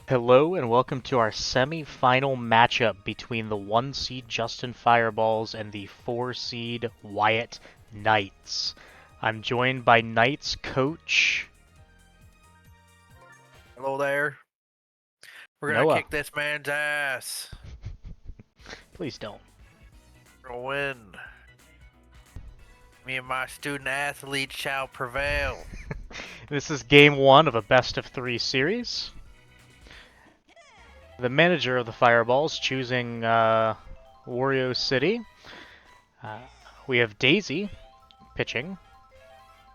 Hello and welcome to our semi-final matchup between the 1 seed Justin Fireballs and the 4 seed Wyatt Knights. I'm joined by Knights coach Hello there. We're gonna Noah. kick this man's ass. Please don't. We're gonna win. Me and my student athlete shall prevail. This is game 1 of a best of 3 series. The manager of the Fireballs choosing Wario City. We have Daisy pitching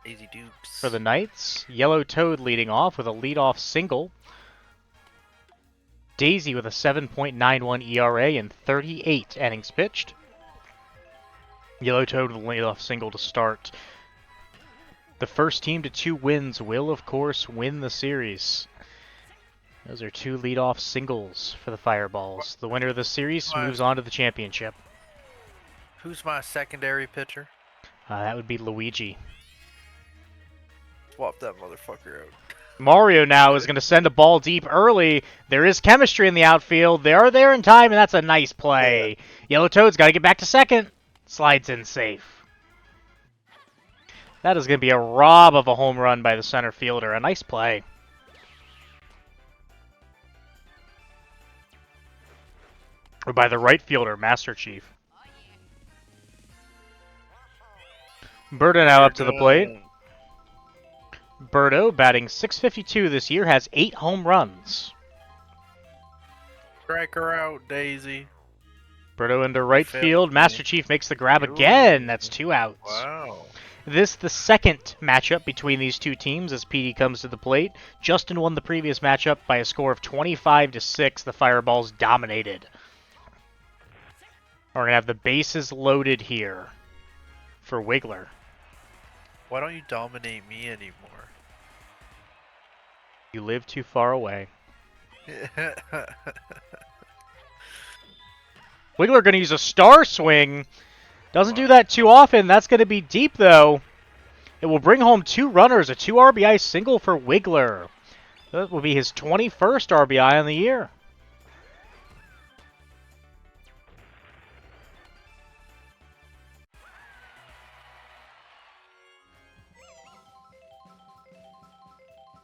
Easy dukes. for the Knights. Yellow Toad leading off with a leadoff single. Daisy with a 7.91 ERA and 38 innings pitched. Yellow Toad with a leadoff single to start. The first team to 2 wins will, of course, win the series. Those are 2 leadoff singles for the Fireballs. The winner of the series moves on to the championship. Who's my secondary pitcher? That would be Luigi. Swap that motherfucker out. Mario now is going to send a ball deep early. There is chemistry in the outfield. They are there in time, and that's a nice play. Yellow Toad's got to get back to second. Slides in safe. That is going to be a rob of a home run by the center fielder. A nice play. Or by the right fielder, Master Chief. Berto now up to the plate. Berto, batting .652 this year, has 8 home runs. Strike her out, Daisy. Berto into right field. Master Chief makes the grab again. That's 2 outs. Wow. This the second matchup between these two teams as PD comes to the plate. Justin won the previous matchup by a score of 25-6. The Fireballs dominated. We're going to have the bases loaded here for Wiggler. Why don't you dominate me anymore? You live too far away. Wiggler going to use a star swing. Doesn't do that too often. That's going to be deep, though. It will bring home 2 runners, a 2 RBI single for Wiggler. That will be his 21st RBI on the year.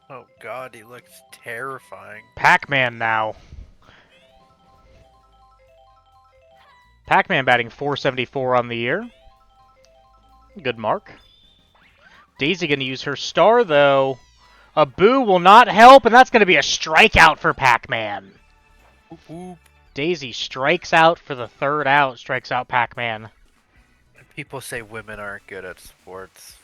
Oh god, he looks terrifying. Pac-Man now. Pac-Man batting .474 on the year. Good mark. Daisy going to use her star, though. A boo will not help, and that's going to be a strikeout for Pac-Man. Daisy strikes out for the 3rd out, strikes out Pac-Man. People say women aren't good at sports.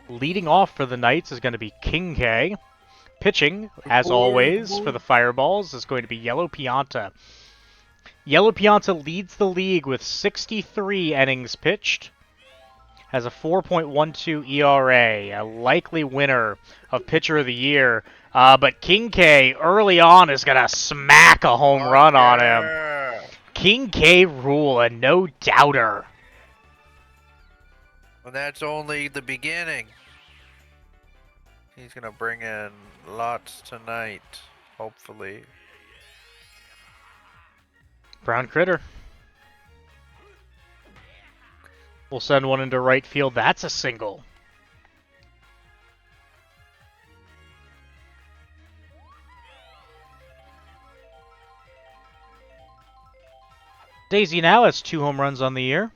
Leading off for the Knights is going to be King K. Pitching, as always, for the Fireballs is going to be Yellow Pianta. Yellow Pianta leads the league with 63 innings pitched. Has a 4.12 ERA, a likely winner of Pitcher of the Year. But King K early on is going to smack a home run on him. King K rule, a no doubter. And that's only the beginning. He's gonna bring in lots tonight, hopefully. Brown Critter. We'll send one into right field. That's a single. Daisy now has 2 home runs on the year.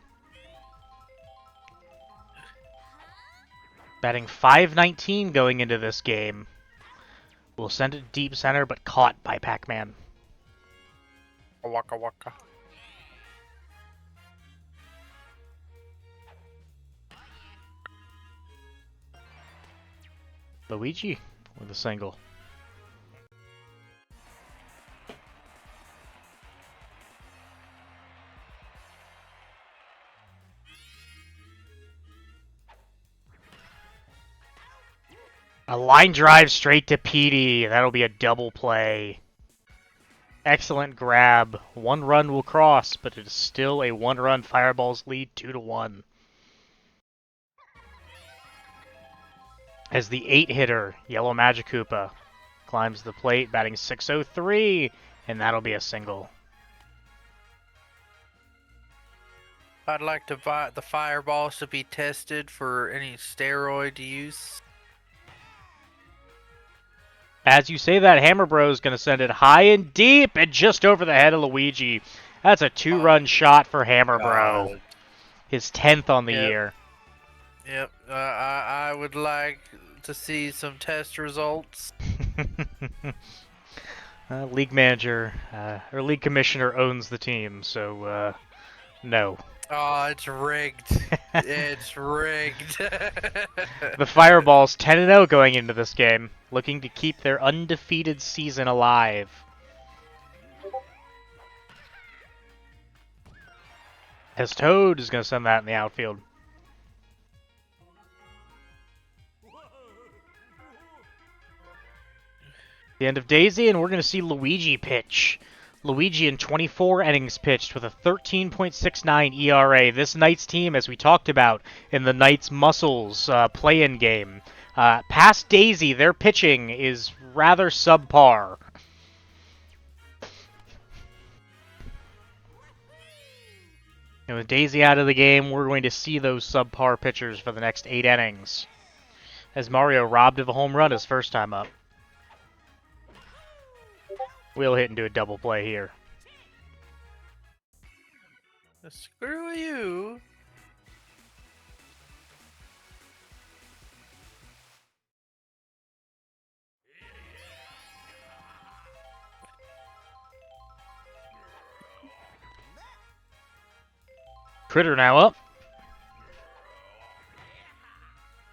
Batting .519 going into this game. We'll send it deep center, but caught by Pac-Man. Waka waka. Luigi with a single. A line drive straight to PD. That'll be a double play. Excellent grab. 1 run will cross, but it is still a 1-run Fireballs lead, 2-1. As the 8-hitter, Yellow Magikoopa, climbs the plate, batting .603, and that'll be a single. I'd like to buy the fireballs to be tested for any steroid use. As you say that, Hammer Bro is going to send it high and deep and just over the head of Luigi. That's a 2-run shot for Hammer Bro. God. His 10th on the Yep. year. Yep. I would like to see some test results. League manager, or league commissioner owns the team, so, no. Oh, it's rigged. It's rigged. The Fireballs 10-0 going into this game, looking to keep their undefeated season alive. As Toad is going to send that in the outfield. The end of Daisy, and we're going to see Luigi pitch. Luigi in 24 innings pitched with a 13.69 ERA. This Knights team, as we talked about in the Knights Muscles play-in game, past Daisy, their pitching is rather subpar. And with Daisy out of the game, we're going to see those subpar pitchers for the next 8 innings. As Mario robbed of a home run his first time up. We'll hit into a double play here. Screw you. Critter now up.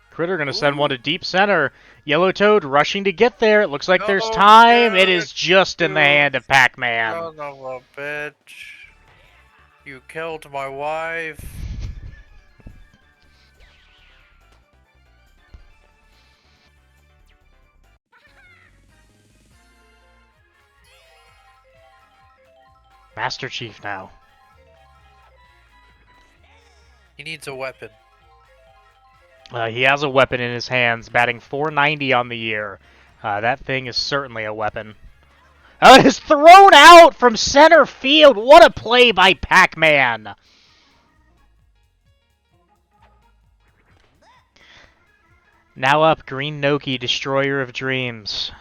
Critter going to send one to deep center. Yellow Toad rushing to get there. It looks like there's time. It is just in the hand of Pac-Man. Son of a bitch. You killed my wife. Master Chief now. He needs a weapon. He has a weapon in his hands, batting .490 on the year. That thing is certainly a weapon. Oh, it is thrown out from center field. What a play by Pac-Man. Now up, Green Noki, Destroyer of Dreams.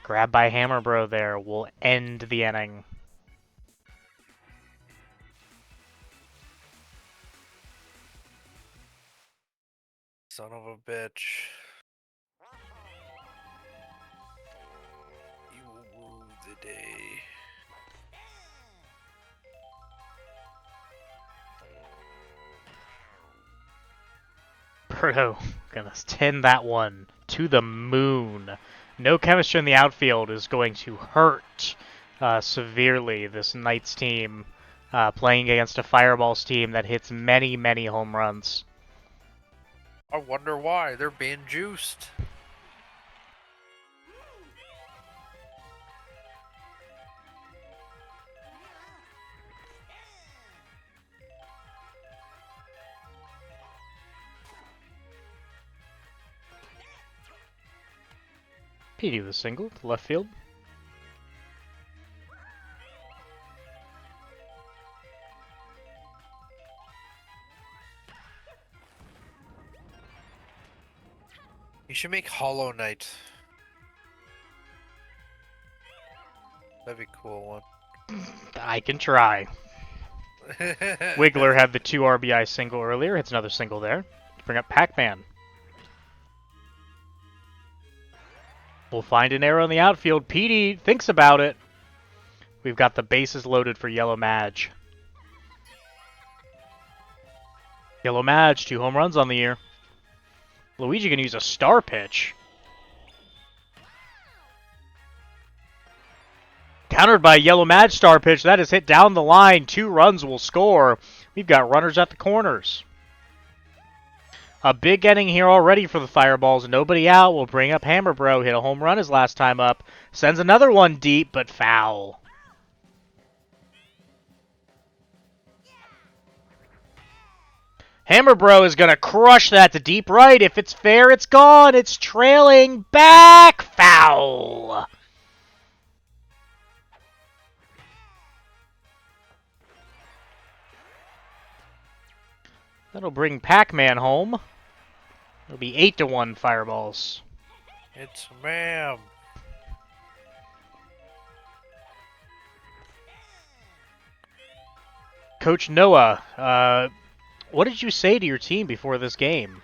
Grab by Hammer Bro there will end the inning. Son of a bitch. You will rue the day. Birdo gonna send that one to the moon. No chemistry in the outfield is going to hurt severely this Knights team playing against a Fireballs team that hits many, many home runs. I wonder why. They're being juiced. PD with a single to left field. You should make Hollow Knight. That'd be a cool one. I can try. Wiggler had the 2 RBI single earlier. Hits another single there to bring up Pac-Man. We'll find an error in the outfield. PD thinks about it. We've got the bases loaded for Yellow Madge. Yellow Madge, 2 home runs on the year. Luigi can use a star pitch. Countered by Yellow Madge star pitch. That is hit down the line. 2 runs will score. We've got runners at the corners. A big inning here already for the Fireballs. Nobody out. Will bring up Hammer Bro. Hit a home run his last time up. Sends another one deep, but foul. Hammer Bro is going to crush that to deep right. If it's fair, it's gone. It's trailing back. Foul. That'll bring Pac-Man home. It'll be 8-1 Fireballs. It's ma'am. Coach Noah, what did you say to your team before this game?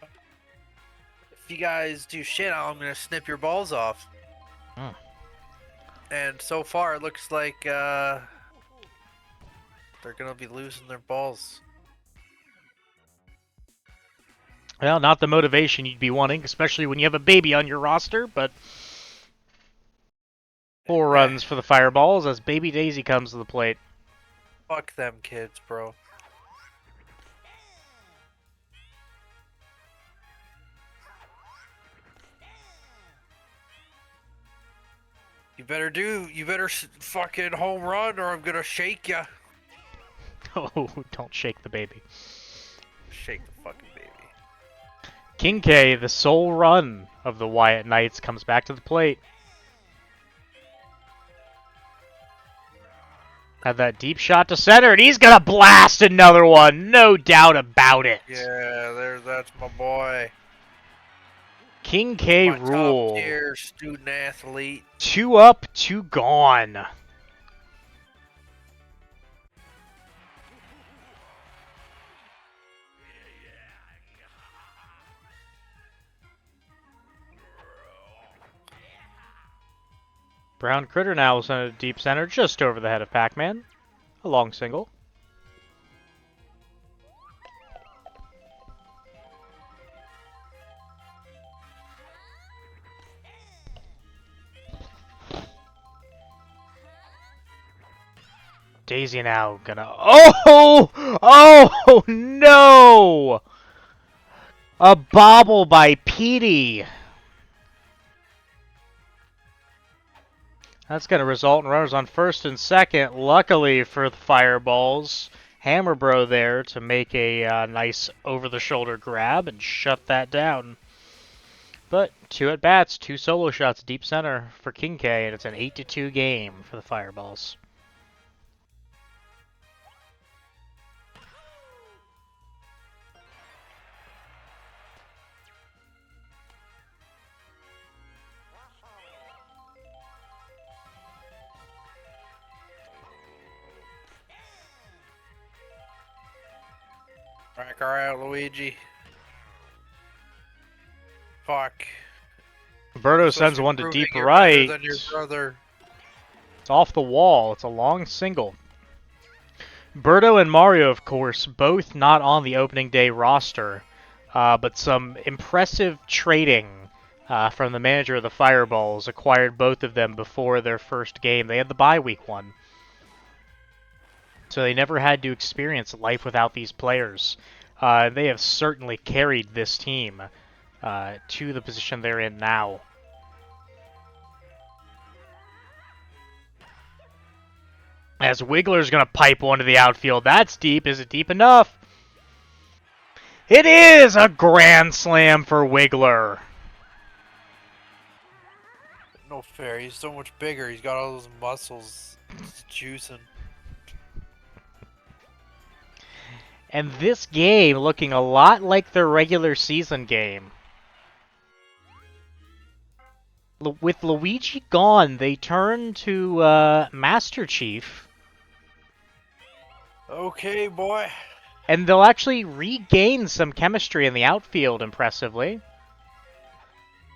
If you guys do shit, I'm gonna snip your balls off. Hmm. And so far, it looks like they're gonna be losing their balls. Well, not the motivation you'd be wanting, especially when you have a baby on your roster, but 4 runs for the Fireballs as Baby Daisy comes to the plate. Fuck them kids, bro. You better fucking home run or I'm gonna shake ya. Oh, don't shake the baby. Shake the fucking baby. King K, the sole run of the Wyatt Knights, comes back to the plate. Had that deep shot to center, and he's gonna blast another one, no doubt about it. Yeah, that's my boy. King K My rule. top tier student athlete. 2 up, 2 gone. Brown Critter now is in a deep center, just over the head of Pac-Man. A long single. Daisy now gonna... Oh! Oh, no! A bobble by Petey. That's going to result in runners on first and second. Luckily for the Fireballs, Hammer Bro there to make a nice over-the-shoulder grab and shut that down. But 2 at-bats, 2 solo shots deep center for King K, and it's an 8-2 game for the Fireballs. Crack her out, Luigi. Fuck. Berto sends one to deep right. Than your brother. It's off the wall. It's a long single. Berto and Mario, of course, both not on the opening day roster, but some impressive trading from the manager of the Fireballs acquired both of them before their first game. They had the bye week one, so they never had to experience life without these players. They have certainly carried this team to the position they're in now. As Wiggler's going to pipe one to the outfield. That's deep. Is it deep enough? It is a grand slam for Wiggler. No fair. He's so much bigger. He's got all those muscles. It's juicing. And this game looking a lot like their regular season game. With Luigi gone, they turn to Master Chief. Okay, boy. And they'll actually regain some chemistry in the outfield, impressively.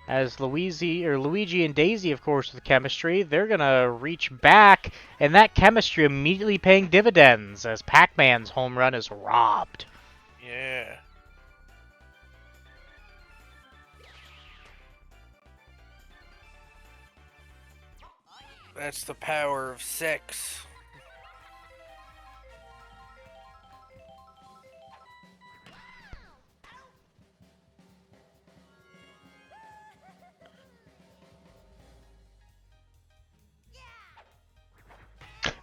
As Luigi and Daisy, of course, with chemistry, they're going to reach back, and that chemistry immediately paying dividends as Pac-Man's home run is robbed. Yeah. That's the power of sex.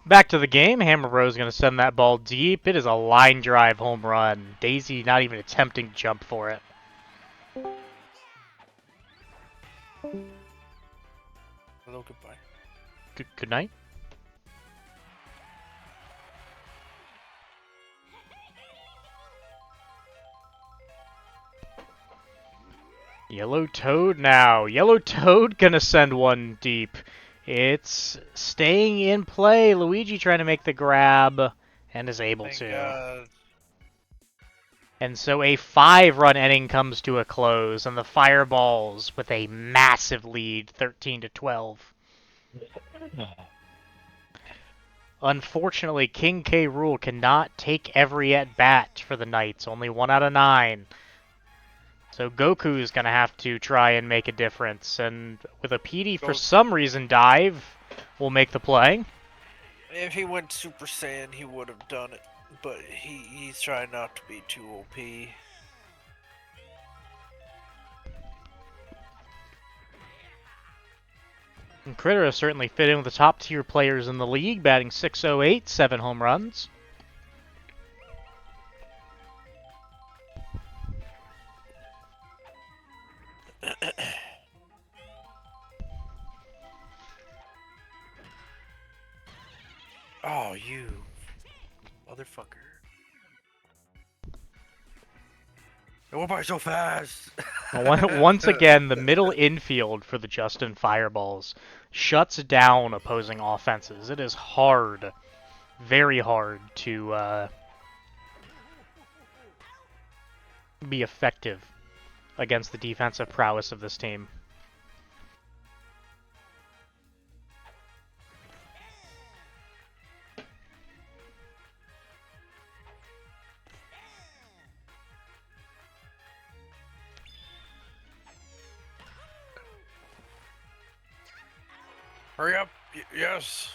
Back to the game. Hammer Bros going to send that ball deep. It is a line drive home run. Daisy not even attempting to jump for it. Hello, goodbye. Good night. Yellow Toad now. Yellow Toad gonna send one deep. It's staying in play. Luigi trying to make the grab and is able Thank to. God. And so a 5-run inning comes to a close, and the Fireballs with a massive lead, 13 to 12. Unfortunately, King K. Rool cannot take every at bat for the Knights. Only 1 out of 9. So Goku's gonna have to try and make a difference, and with a PD for some reason dive will make the play. If he went Super Saiyan, he would have done it, but he's trying not to be too OP. And Critter has certainly fit in with the top tier players in the league, batting .608, 7 home runs. Oh, you motherfucker. It went by so fast! Once again, the middle infield for the Justin Fireballs shuts down opposing offenses. It is hard, very hard to be effective against the defensive prowess of this team. Hurry up! Yes!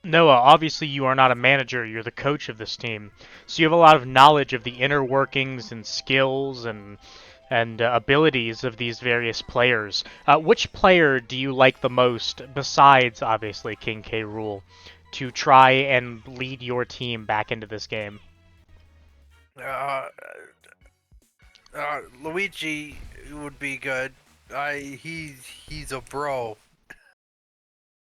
Noah, obviously you are not a manager, you're the coach of this team. So you have a lot of knowledge of the inner workings and skills and abilities of these various players. Which player do you like the most, besides, obviously, King K. Rool, to try and lead your team back into this game? Luigi would be good. He's a bro.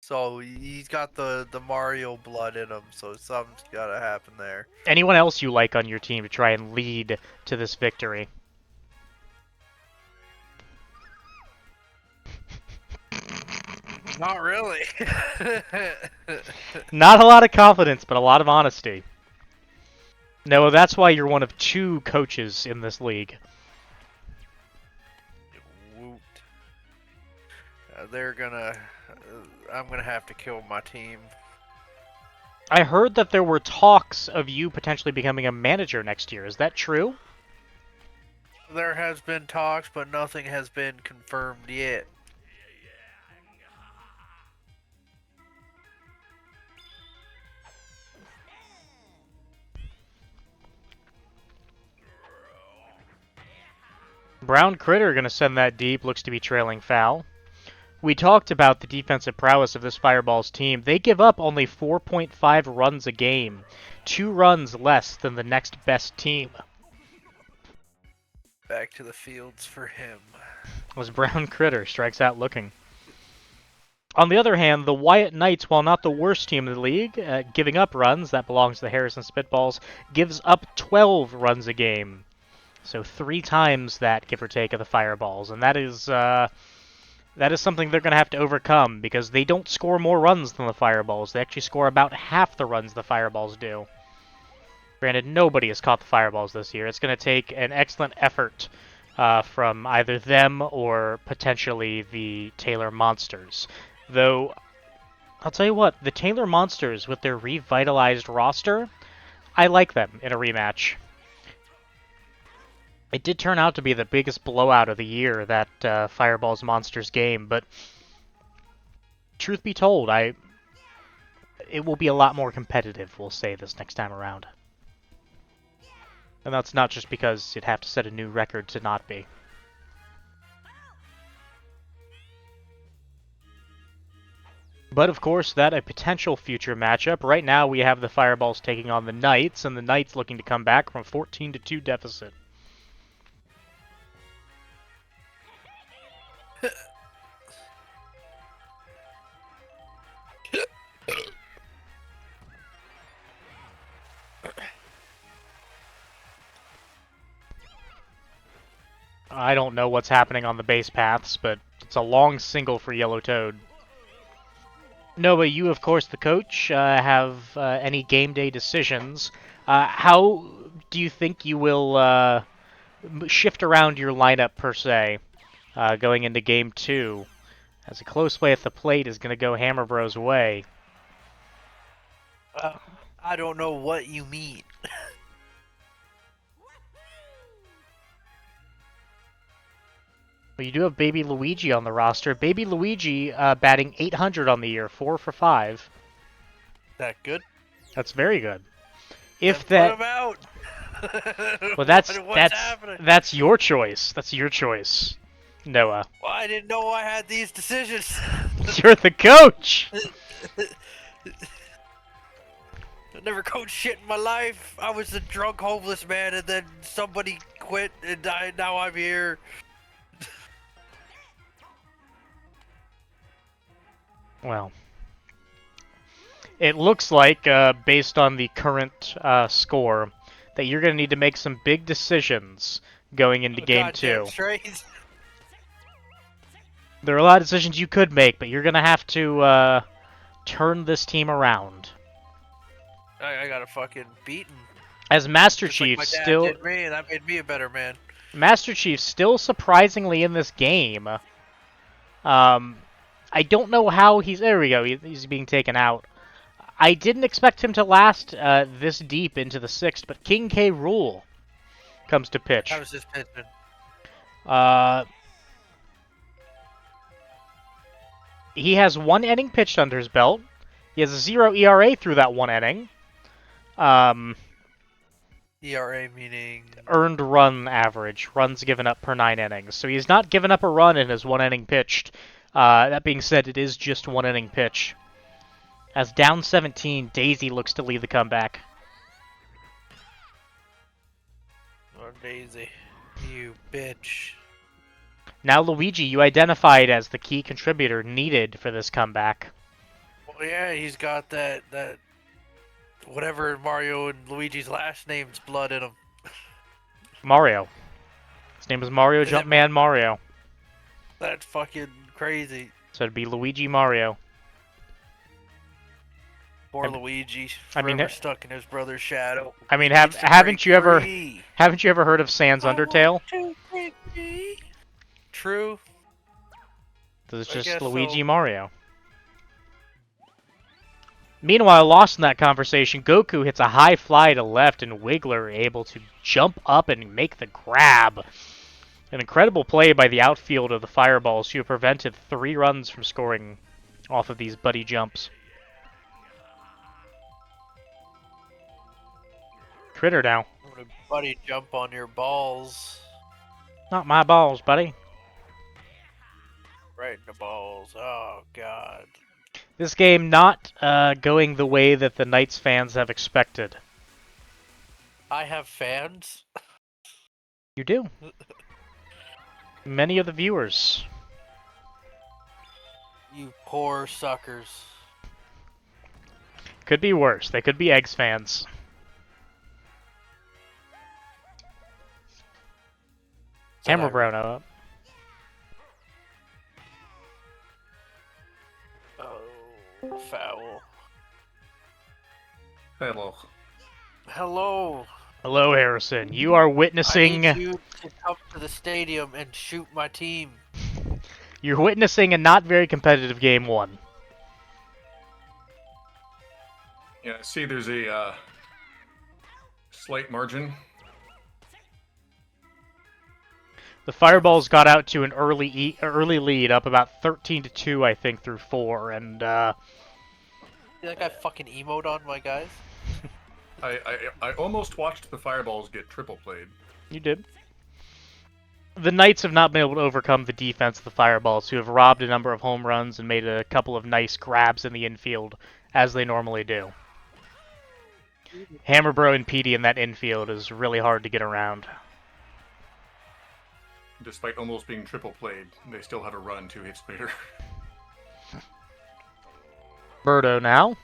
So he's got the Mario blood in him, so something's gotta happen there. Anyone else you like on your team to try and lead to this victory? Not really. Not a lot of confidence, but a lot of honesty. Noah, that's why you're one of 2 coaches in this league. Woot. They're gonna. I'm gonna have to kill my team. I heard that there were talks of you potentially becoming a manager next year. Is that true? There has been talks, but nothing has been confirmed yet. Brown Critter going to send that deep. Looks to be trailing foul. We talked about the defensive prowess of this Fireballs team. They give up only 4.5 runs a game, 2 runs less than the next best team. Back to the fields for him. Was Brown Critter strikes out looking. On the other hand, the Wyatt Knights, while not the worst team in the league, giving up runs, that belongs to the Harrison Spitballs, gives up 12 runs a game. So 3 times that, give or take, of the Fireballs. And that is something they're going to have to overcome, because they don't score more runs than the Fireballs. They actually score about half the runs the Fireballs do. Granted, nobody has caught the Fireballs this year. It's going to take an excellent effort from either them or potentially the Taylor Monsters. Though, I'll tell you what, the Taylor Monsters, with their revitalized roster, I like them in a rematch. It did turn out to be the biggest blowout of the year, that Fireballs Monsters game, but truth be told, it will be a lot more competitive, we'll say, this next time around. And that's not just because you'd have to set a new record to not be. But of course, that a potential future matchup. Right now, we have the Fireballs taking on the Knights, and the Knights looking to come back from a 14-2 deficit. I don't know what's happening on the base paths, but it's a long single for Yellow Toad. Noah, you, of course, the coach, have any game day decisions. How do you think you will shift around your lineup, per se, going into Game 2? As a close play at the plate is going to go Hammer Bros' way. I don't know what you mean. But you do have Baby Luigi on the roster. Baby Luigi batting 800 on the year, 4 for 5. That good? That's very good. Then If that, put him out. well, that's What's happening? that's your choice. That's your choice, Noah. Well, I didn't know I had these decisions. You're the coach. I never coached shit in my life. I was a drunk, homeless man, and then somebody quit, and now I'm here. Well, it looks like, based on the current score, that you're going to need to make some big decisions going into Game 2. Straight. There are a lot of decisions you could make, but you're going to have to turn this team around. I got a fucking beaten. As Master Just Chief like my dad still, did me, and that made me a better man. Master Chief still surprisingly in this game. I don't know how he's. There we go. He's being taken out. I didn't expect him to last this deep into the 6th, but King K. Rool comes to pitch. How was this pitching? He has 1 inning pitched under his belt. He has a 0 ERA through that 1 inning. ERA meaning Earned run average, runs given up per 9 innings. So he's not given up a run in his 1 inning pitched. That being said, it is just 1 inning pitch. As down 17, Daisy looks to lead the comeback. oh, Daisy, you bitch. Now Luigi, you identified as the key contributor needed for this comeback. Well, yeah, he's got that whatever Mario and Luigi's last name's blood in him. Mario. His name is Mario Jumpman Mario. That's fucking crazy. So it'd be Luigi Mario. Poor Luigi, I mean, forever stuck in his brother's shadow. I mean, Needs to haven't break you ever free. haven't you ever heard of Sans Undertale? True. This is I just guess Luigi so. Mario. Meanwhile, lost in that conversation, Goku hits a high fly to left, and Wiggler able to jump up and make the grab. An incredible play by the outfield of the Fireballs, who have prevented 3 runs from scoring off of these buddy jumps. Critter now. I'm gonna buddy jump on your balls. Not my balls, buddy. Right in the balls. Oh, God. This game not going the way that the Knights fans have expected. I have fans. You do. Many of the viewers. You poor suckers. Could be worse. They could be Eggs fans. Camera Bruno up. Oh, foul. Hello. Hello. Hello, Harrison. You are witnessing. I need you to come to the stadium and shoot my team. You're witnessing a not very competitive game 1. Yeah, I see there's a slight margin. The Fireballs got out to an early lead, up about 13-2, I think, through 4, and See that guy fucking emote on my guys? I almost watched the Fireballs get triple played. You did. The Knights have not been able to overcome the defense of the Fireballs, who have robbed a number of home runs and made a couple of nice grabs in the infield, as they normally do. Hammerbro and Petey in that infield is really hard to get around. Despite almost being triple played, they still have a run 2 hits later. Birdo now.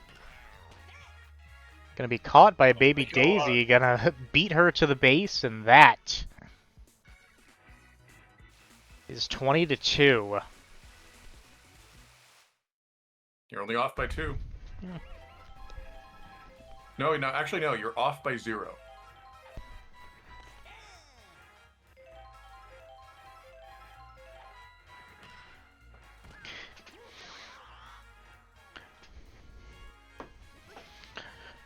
Gonna be caught by Baby God. Daisy, gonna beat her to the base, and that is 20-2. You're only off by 2. Yeah. No, actually, no. You're off by 0.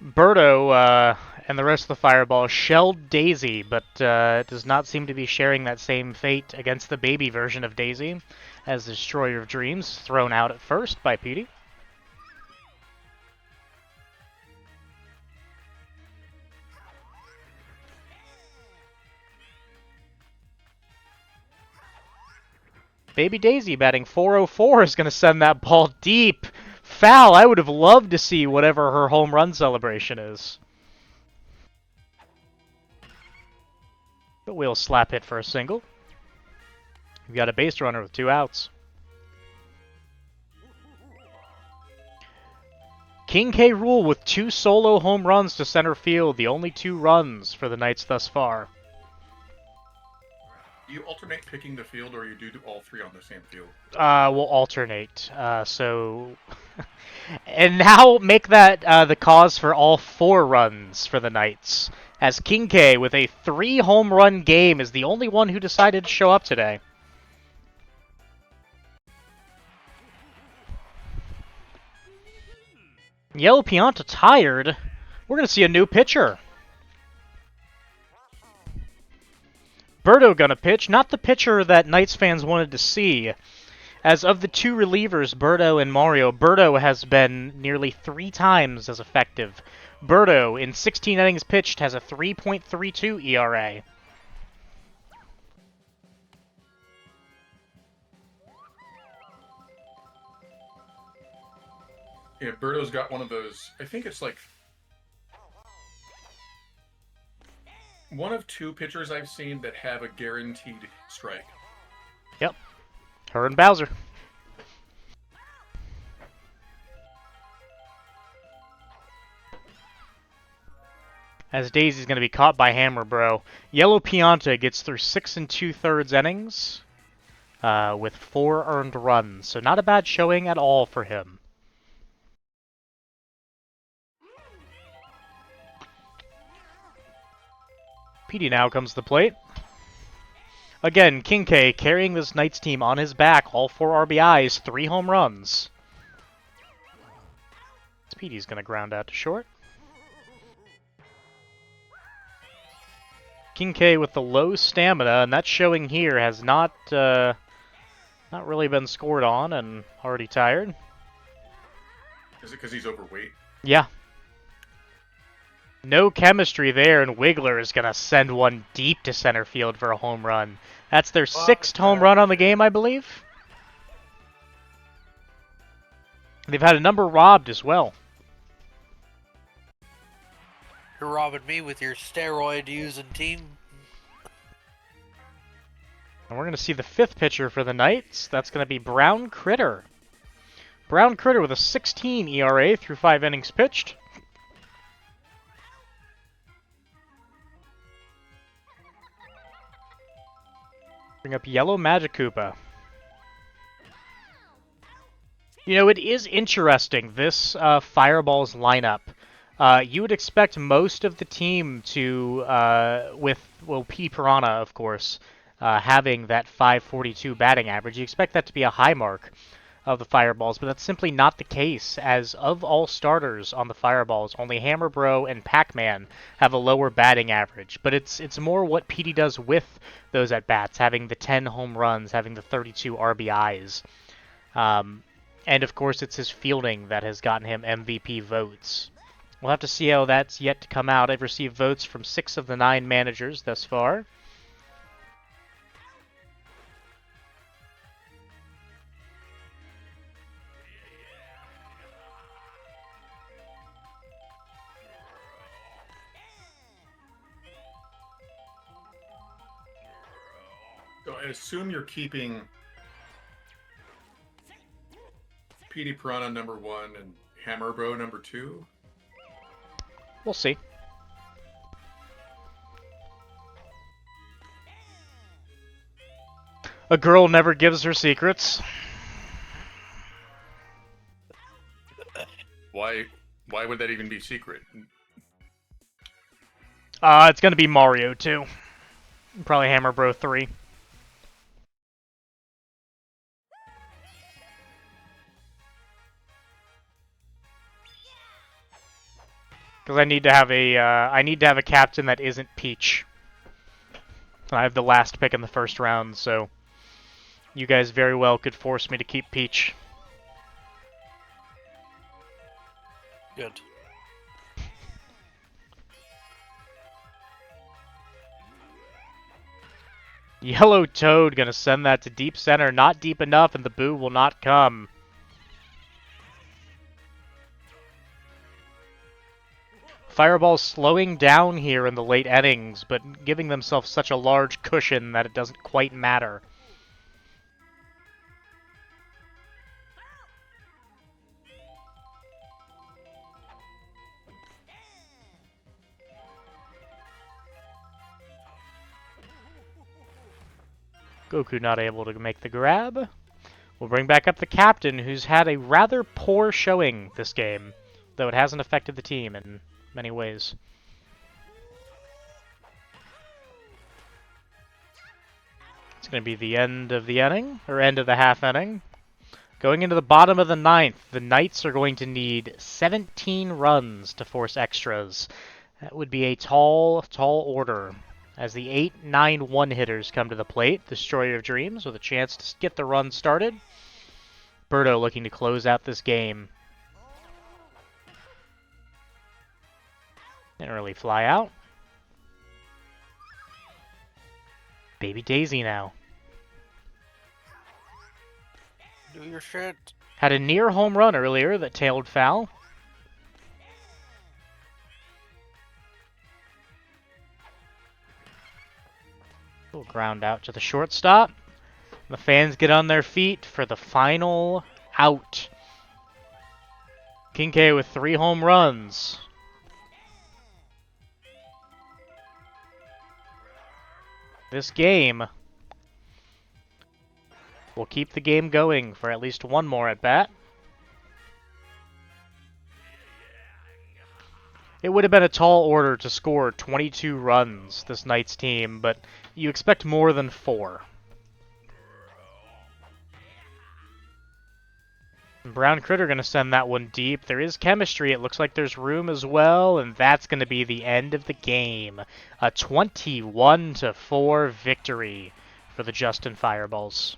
Birdo and the rest of the Fireball shelled Daisy, but does not seem to be sharing that same fate against the baby version of Daisy, as the Destroyer of Dreams thrown out at first by Petey. Baby Daisy batting .404 is going to send that ball deep. Foul. I would have loved to see whatever her home run celebration is. But we'll slap hit for a single. We've got a base runner with 2 outs. King K. Rool with 2 solo home runs to center field, the only 2 runs for the Knights thus far. Do you alternate picking the field, or you do all 3 on the same field? We'll alternate. And now make that the cause for all 4 runs for the Knights, as King K with a 3 home run game is the only one who decided to show up today. Yellow Pianta tired. We're going to see a new pitcher. Birdo gonna pitch, not the pitcher that Knights fans wanted to see. As of the 2 relievers, Birdo and Mario, Birdo has been nearly 3 times as effective. Birdo, in 16 innings pitched, has a 3.32 ERA. Yeah, Birdo's got one of those. I think it's like one of 2 pitchers I've seen that have a guaranteed strike. Yep. Her and Bowser. As Daisy's going to be caught by Hammerbro. Yellow Pianta gets through 6 2/3 innings with 4 earned runs. So not a bad showing at all for him. Petey now comes to the plate. Again, King K carrying this Knights team on his back. All 4 RBIs, 3 home runs. Petey's going to ground out to short. King K with the low stamina, and that showing here has not really been scored on and already tired. Is it because he's overweight? Yeah. No chemistry there, and Wiggler is going to send one deep to center field for a home run. That's their 6th home run on the game, I believe. They've had a number robbed as well. You're robbing me with your steroid-using team. And we're going to see the 5th pitcher for the Knights. That's going to be Brown Critter. Brown Critter with a 16 ERA through 5 innings pitched. Bring up Yellow Magikoopa. You know, it is interesting, this Fireballs lineup. You would expect most of the team to, with P. Piranha, of course, having that 542 batting average. You expect that to be a high mark of the Fireballs, but that's simply not the case, as of all starters on the Fireballs, only Hammerbro and Pac-Man have a lower batting average. But it's more what Petey does with those at-bats, having the 10 home runs, having the 32 RBIs. And of course, it's his fielding that has gotten him MVP votes. We'll have to see how that's yet to come out. I've received votes from 6 of the 9 managers thus far. So I assume you're keeping PD Piranha number 1 and Hammer Bro number 2? We'll see. A girl never gives her secrets. Why would that even be secret? It's gonna be Mario 2. Probably Hammer Bro 3. Because I need to have a captain that isn't Peach. I have the last pick in the first round, so you guys very well could force me to keep Peach. Good. Yellow Toad gonna send that to deep center, not deep enough, and the boo will not come. Fireball's slowing down here in the late innings, but giving themselves such a large cushion that it doesn't quite matter. Goku not able to make the grab. We'll bring back up the captain, who's had a rather poor showing this game, though it hasn't affected the team in many ways. It's going to be the end of the inning, or end of the half inning. Going into the bottom of the ninth, the Knights are going to need 17 runs to force extras. That would be a tall, tall order. As the 8-9 one-hitters come to the plate, Destroyer of Dreams with a chance to get the run started. Birdo looking to close out this game. An early fly out. Baby Daisy now. Do your shit. Had a near home run earlier that tailed foul. Little ground out to the shortstop. The fans get on their feet for the final out. King K with 3 home runs. This game will keep the game going for at least one more at bat. It would have been a tall order to score 22 runs, this Knights team, but you expect more than 4. Brown Critter going to send that one deep. There is chemistry. It looks like there's room as well, and that's going to be the end of the game. A 21-4 victory for the Justin Fireballs.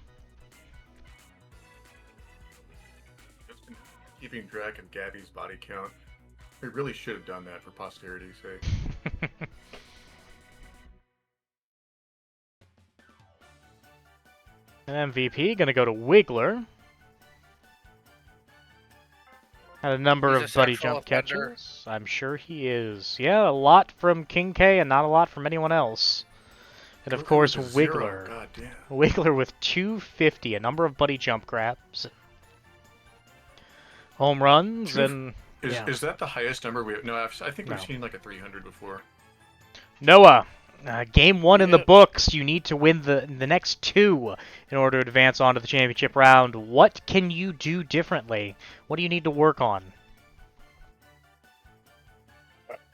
Keeping track of Gabby's body count. We really should have done that for posterity's sake. An MVP going to go to Wiggler. Had a number of buddy jump catches. I'm sure he is. Yeah, a lot from King K and not a lot from anyone else. And of course, Wiggler. Wiggler with 250, a number of buddy jump grabs. Home runs and... Is that the highest number we have? No, I think we've seen like a 300 before. Noah, game 1 in the books. You need to win the next 2 in order to advance on to the championship round. What can you do differently? What do you need to work on?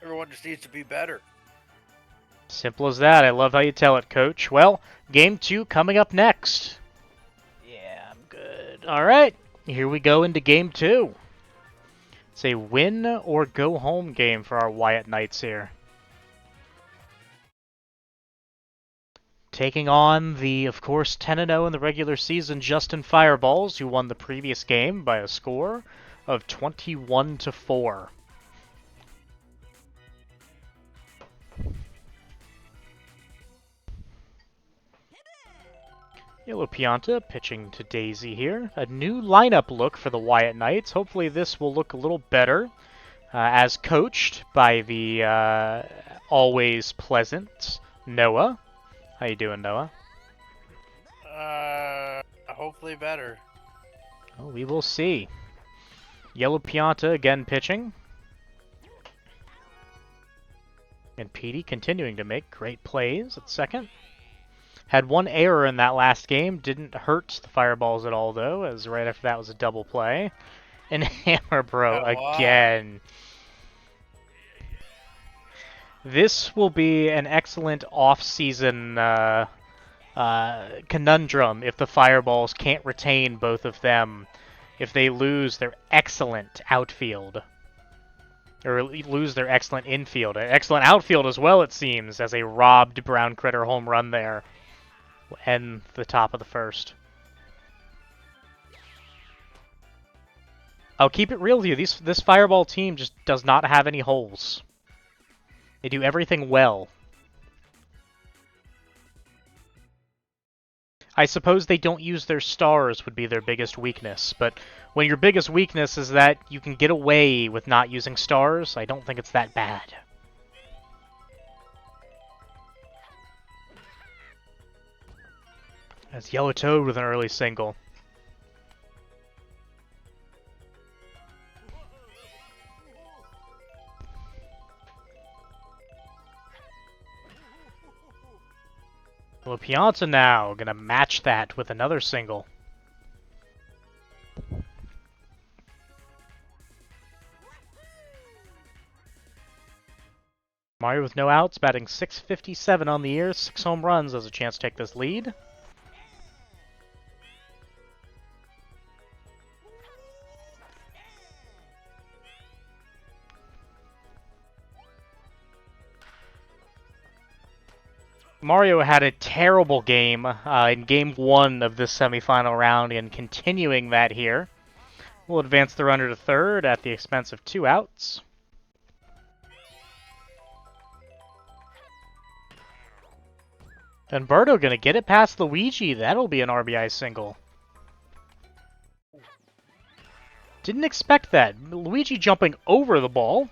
Everyone just needs to be better. Simple as that. I love how you tell it, Coach. Well, game 2 coming up next. Yeah, I'm good. All right, here we go into game 2. It's a win or go home game for our Wyatt Knights here. Taking on the, of course, 10-0 in the regular season Justin Fireballs, who won the previous game by a score of 21-4. Yellow Pianta pitching to Daisy here. A new lineup look for the Wyatt Knights. Hopefully this will look a little better, as coached by the always pleasant Noah. How you doing, Noah? Hopefully better. Well, we will see. Yellow Pianta again pitching. And Petey continuing to make great plays at second. Had one error in that last game. Didn't hurt the Fireballs at all, though, as right after that was a double play. And Hammer Bro again. This will be an excellent off-season conundrum if the Fireballs can't retain both of them. If they lose their excellent outfield. Or lose their excellent infield. Excellent outfield as well, it seems, as a robbed Brown Critter home run there. End the top of the first. I'll keep it real with you. This Fireball team just does not have any holes. They do everything well. I suppose they don't use their stars would be their biggest weakness, but when your biggest weakness is that you can get away with not using stars, I don't think it's that bad. That's Yellow Toad with an early single. Yellow Pianta now gonna match that with another single. Mario with no outs, batting .657 on the year, 6 home runs, has a chance to take this lead. Mario had a terrible game in Game 1 of this semifinal round, and continuing that here. We'll advance the runner to third at the expense of 2 outs. Umberto gonna get it past Luigi. That'll be an RBI single. Didn't expect that. Luigi jumping over the ball.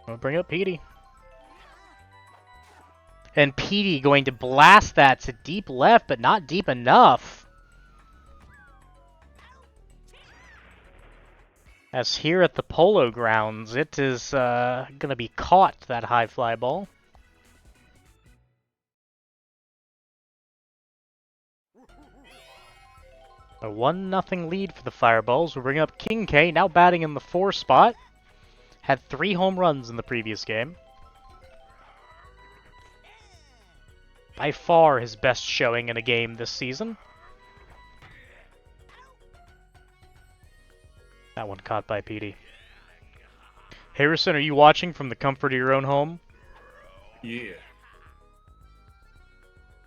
We'll bring up Petey. And Petey going to blast that to deep left, but not deep enough. As here at the Polo Grounds, it is going to be caught, that high fly ball. A 1-0 lead for the Fireballs. We'll bring up King K, now batting in the 4 spot. Had 3 home runs in the previous game. By far his best showing in a game this season. That one caught by Petey. Harrison, are you watching from the comfort of your own home? Yeah.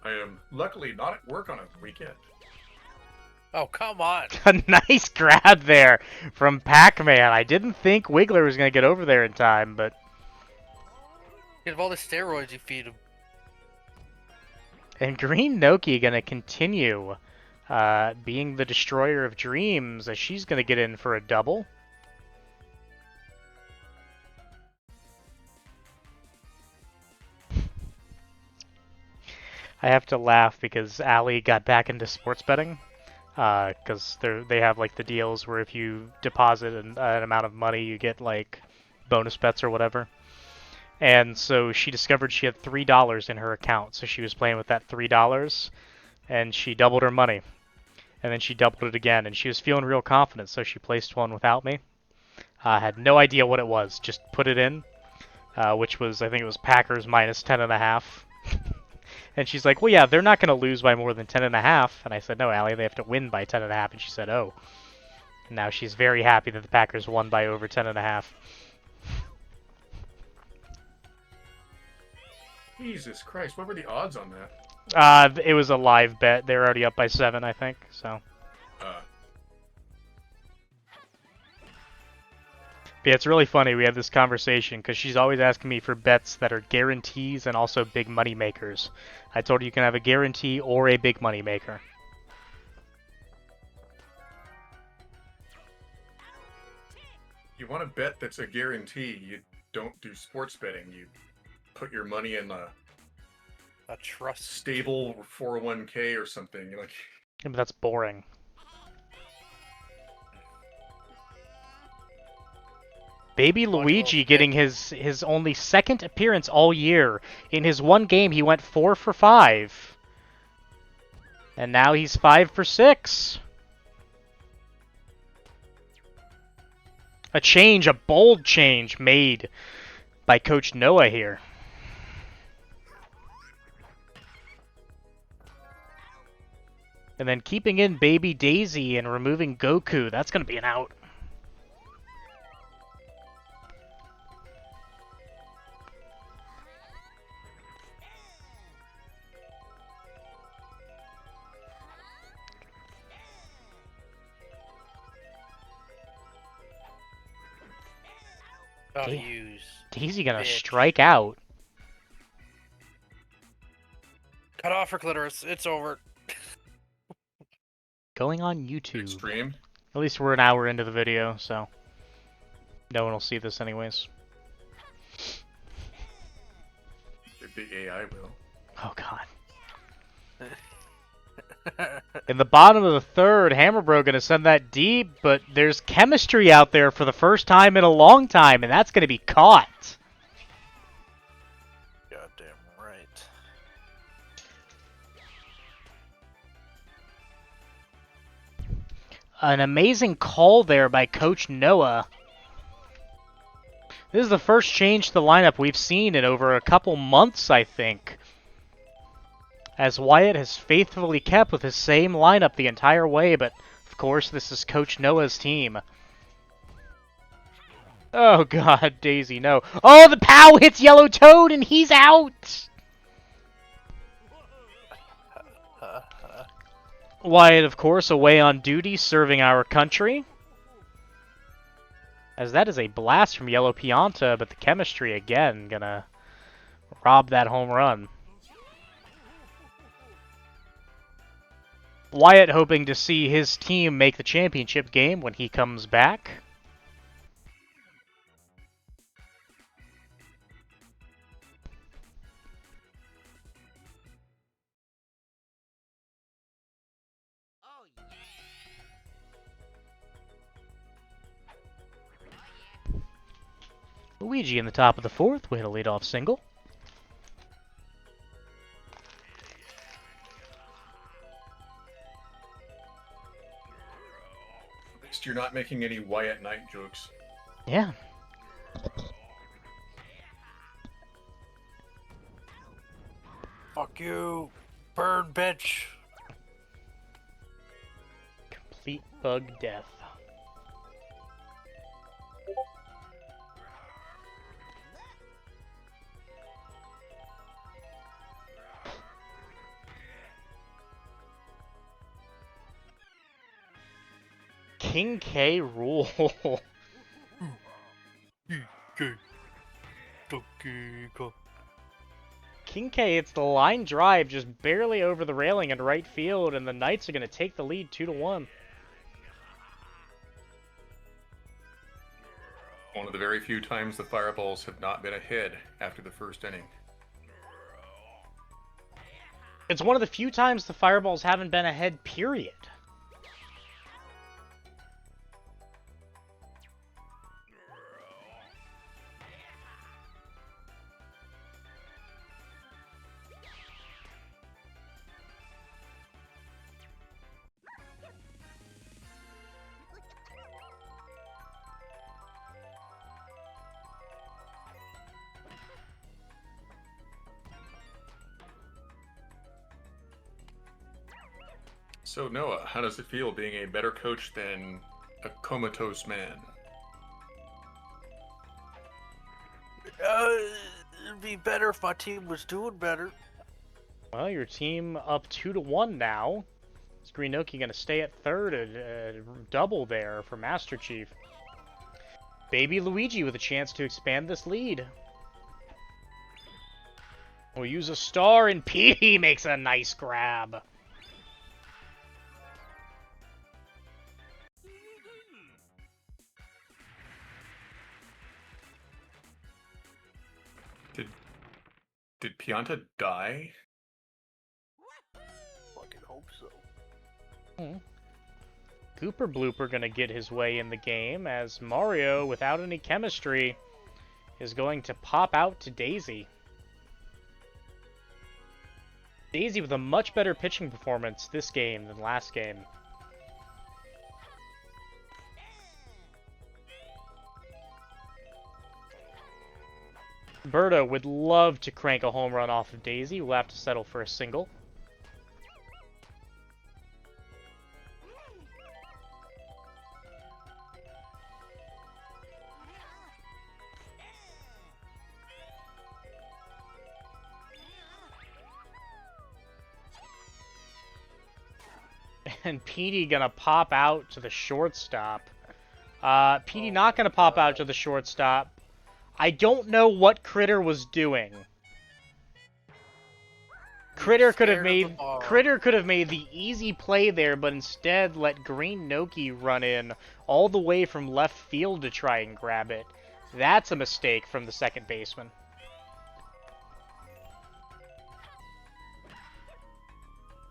I am luckily not at work on a weekend. Oh, come on. A nice grab there from Pac-Man. I didn't think Wiggler was going to get over there in time, but... Get all the steroids you feed him. And Green Noki going to continue being the destroyer of dreams, as she's going to get in for a double. I have to laugh because Allie got back into sports betting. Because they have like the deals where if you deposit an amount of money, you get like bonus bets or whatever. And so she discovered she had $3 in her account, so she was playing with that $3, and she doubled her money. And then she doubled it again, and she was feeling real confident, so she placed one without me. Had no idea what it was, just put it in, which was, I think it was Packers minus 10.5. And she's like, well, yeah, they're not going to lose by more than 10.5. And I said, no, Allie, they have to win by 10.5. And she said, oh. And now she's very happy that the Packers won by over 10.5. Jesus Christ, what were the odds on that? It was a live bet. They were already up by 7, I think. So Yeah, it's really funny we have this conversation because she's always asking me for bets that are guarantees and also big money makers. I told her you can have a guarantee or a big money maker. You want a bet that's a guarantee. You don't do sports betting. You put your money in a trust stable 401k or something. You're like, Yeah, but that's boring. Baby Luigi getting his only second appearance all year. In his one game, he went 4 for 5. And now he's 5 for 6. A bold change made by Coach Noah here. And then keeping in Baby Daisy and removing Goku, that's going to be an out. Daisy going to strike out. Cut off her clitoris. It's over. Going on YouTube. extreme. At least we're an hour into the video, so no one will see this anyways. The AI will. Oh god. In the bottom of the third, Hammerbro gonna send that deep, but there's chemistry out there for the first time in a long time, and that's gonna be caught. Goddamn right. An amazing call there by Coach Noah. This is the first change to the lineup we've seen in over a couple months, I think. As Wyatt has faithfully kept with his same lineup the entire way, but of course this is Coach Noah's team. Oh god, Daisy, no. Oh, the POW hits Yellow Toad and he's out! Wyatt, of course, away on duty serving our country. As that is a blast from Yellow Pianta, but the chemistry again gonna rob that home run. Wyatt hoping to see his team make the championship game when he comes back. Luigi in the top of the fourth with a leadoff single. At least you're not making any Wyatt Knight jokes. Yeah. Fuck you. Burn, bitch. Complete bug death. King K rule. King K hits the line drive just barely over the railing in right field, and the Knights are going to take the lead 2-1. One of the very few times the Fireballs have not been ahead after the first inning. It's one of the few times the Fireballs haven't been ahead, period. So Noah, how does it feel being a better coach than a comatose man? It'd be better if my team was doing better. Well, your team up 2-1 now. Is Greenoki going to stay at third? A double there for Master Chief. Baby Luigi with a chance to expand this lead. We'll use a star, and Petey makes a nice grab. Did Pianta die? Fucking hope so. Gooper Blooper gonna get his way in the game, as Mario, without any chemistry, is going to pop out to Daisy. Daisy with a much better pitching performance this game than last game. Berto would love to crank a home run off of Daisy. We'll have to settle for a single. And Petey gonna pop out to the shortstop. Petey not gonna pop out to the shortstop. I don't know what Critter was doing. Critter could have made the easy play there, but instead let Green Noki run in all the way from left field to try and grab it. That's a mistake from the second baseman.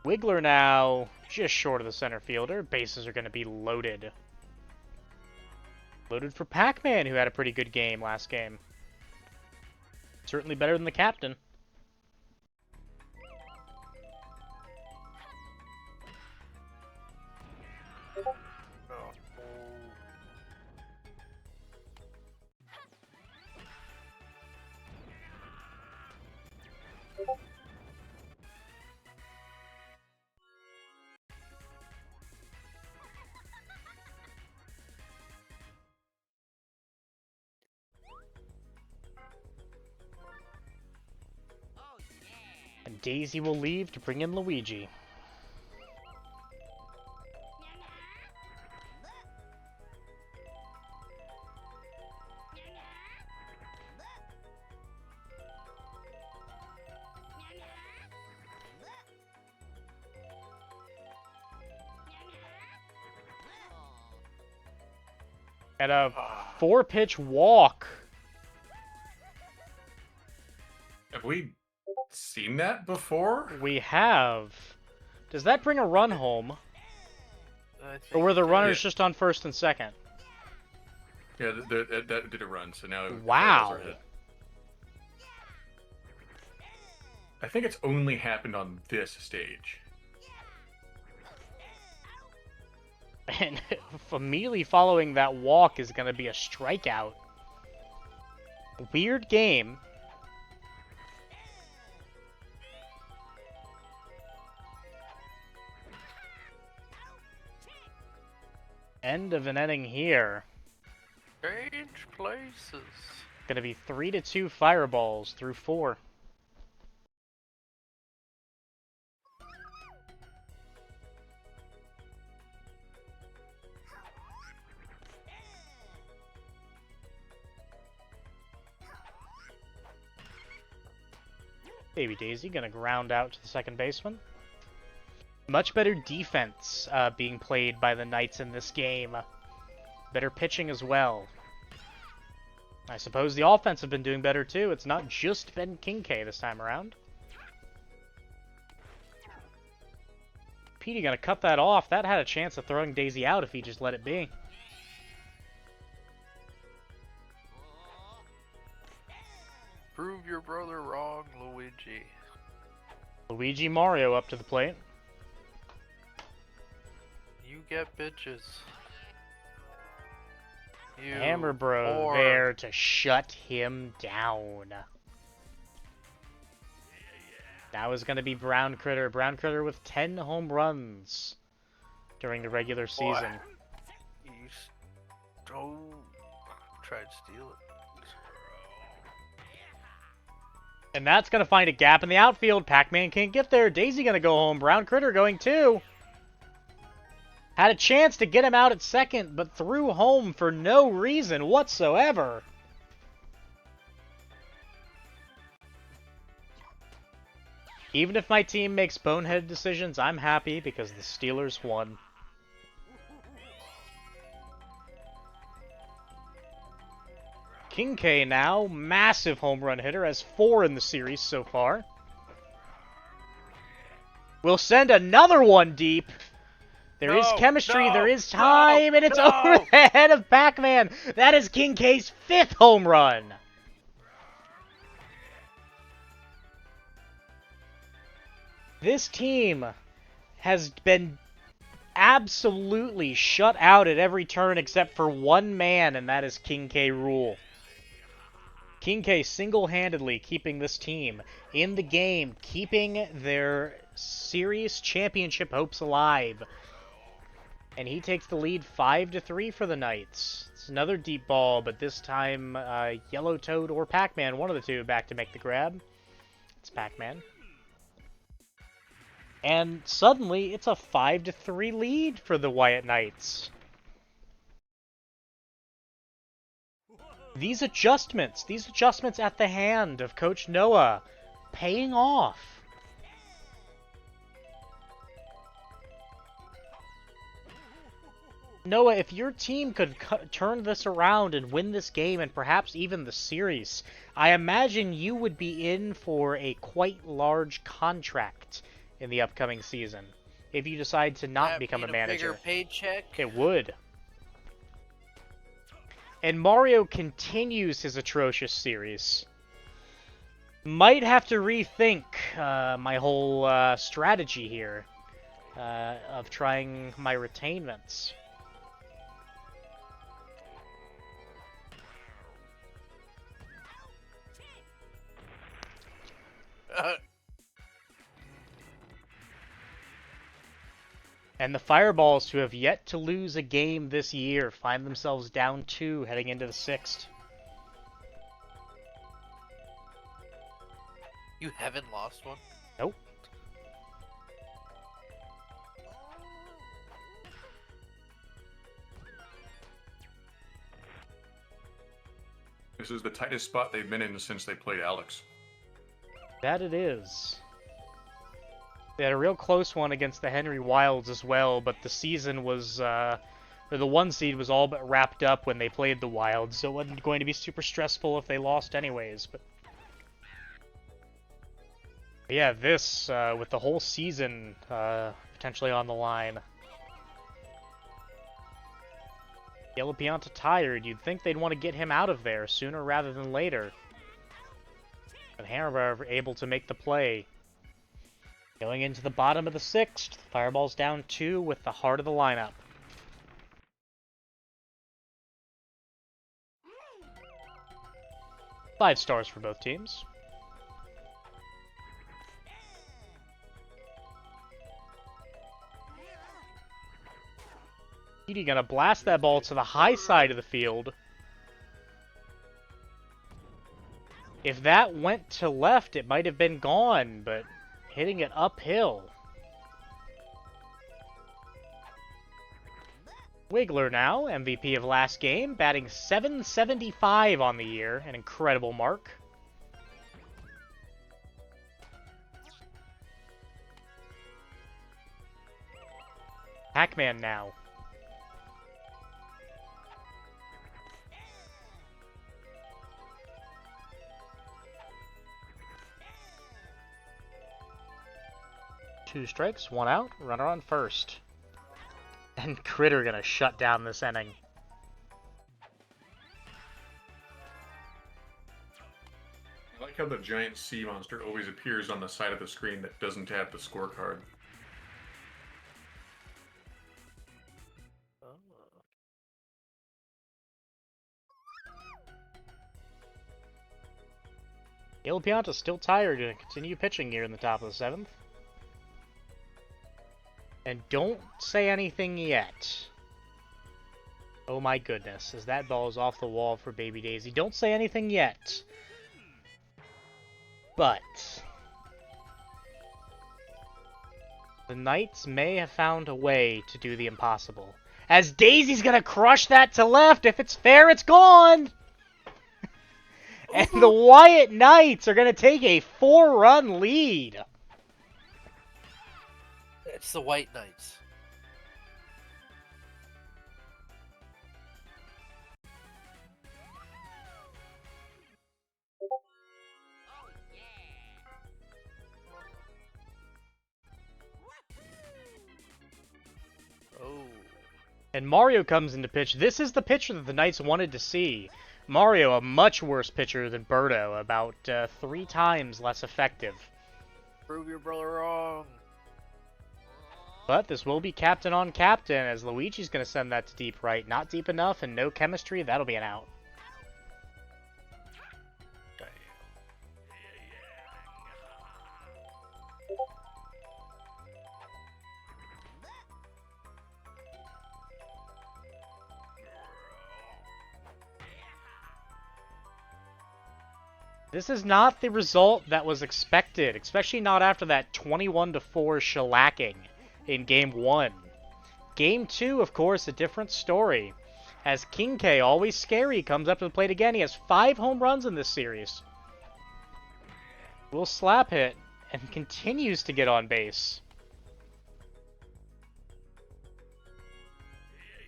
Wiggler now just short of the center fielder. Bases are going to be loaded. Loaded for Pac-Man, who had a pretty good game last game. Certainly better than the captain. And Daisy will leave to bring in Luigi. And a 4-pitch walk. Have we seen that before? We have. Does that bring a run home? I Or were the think- runners just on first and second? Yeah, that did a run, so now... Wow. are hit. I think it's only happened on this stage. And immediately following that walk is going to be a strikeout. Weird game. End of an inning here. Strange places. Going to be 3-2 Fireballs through 4. Baby Daisy gonna ground out to the second baseman. Much better defense being played by the Knights in this game. Better pitching as well. I suppose the offense have been doing better too. It's not just been King K this time around. Petey gonna cut that off. That had a chance of throwing Daisy out if he just let it be. Prove your brother wrong, Luigi. Luigi Mario up to the plate. You get bitches. You Hammer Bro whore. there to shut him down. Now is going to be Brown Critter. Brown Critter with 10 home runs during the regular season. You tried to steal it. And that's going to find a gap in the outfield. Pac-Man can't get there. Daisy going to go home. Brown Critter going too. Had a chance to get him out at second, but threw home for no reason whatsoever. Even if my team makes boneheaded decisions, I'm happy because the Steelers won. King K now, massive home run hitter, has 4 in the series so far. We'll send another one deep. There is chemistry, there is time, and it's over the head of Pac-Man. That is King K's 5th home run. This team has been absolutely shut out at every turn except for one man, and that is King K. Rool. King K single-handedly keeping this team in the game, keeping their series championship hopes alive. And he takes the lead 5-3 for the Knights. It's another deep ball, but this time Yellow Toad or Pac-Man, one of the two, back to make the grab. It's Pac-Man. And suddenly, it's a 5-3 lead for the Wyatt Knights. These adjustments at the hand of Coach Noah, paying off. Noah, if your team could turn this around and win this game and perhaps even the series, I imagine you would be in for a quite large contract in the upcoming season if you decide to not become a manager. Bigger paycheck? It would. And Mario continues his atrocious series. Might have to rethink my whole strategy here of trying my retainments. And the Fireballs, who have yet to lose a game this year, find themselves down 2 heading into the 6th. You haven't lost one? Nope. This is the tightest spot they've been in since they played Alex. That it is. They had a real close one against the Henry Wilds as well, but the season was, or the 1 seed was all but wrapped up when they played the Wilds, so it wasn't going to be super stressful if they lost anyways. But yeah, this, with the whole season potentially on the line. Yellow Pianta tired. You'd think they'd want to get him out of there sooner rather than later. But Hammer able to make the play. Going into the bottom of the 6th, Fireball's down 2 with the heart of the lineup. Five stars for both teams. Edie gonna blast that ball to the high side of the field. If that went to left, it might have been gone, but hitting it uphill. Wiggler now, MVP of last game, batting .775 on the year, an incredible mark. Pac-Man now. Two strikes, one out, runner on first. And Critter gonna shut down this inning. I like how the giant sea monster always appears on the side of the screen that doesn't have the scorecard. Il Pianta's still tired and continue pitching here in the top of the 7th. And don't say anything yet. Oh my goodness, as that ball is off the wall for Baby Daisy. Don't say anything yet. But The Knights may have found a way to do the impossible. As Daisy's gonna crush that to left. If it's fair, it's gone! And the Wyatt Knights are gonna take a 4-run lead. It's the White Knights. Oh. And Mario comes into pitch. This is the pitcher that the Knights wanted to see. Mario, a much worse pitcher than Birdo, about 3 times less effective. Prove your brother wrong. But this will be captain on captain, as Luigi's going to send that to deep right. Not deep enough and no chemistry. That'll be an out. This is not the result that was expected, especially not after that 21-4 shellacking in Game 1. Game 2, of course, a different story. As King K, always scary, comes up to the plate again. He has 5 home runs in this series. Will slap hit and continues to get on base.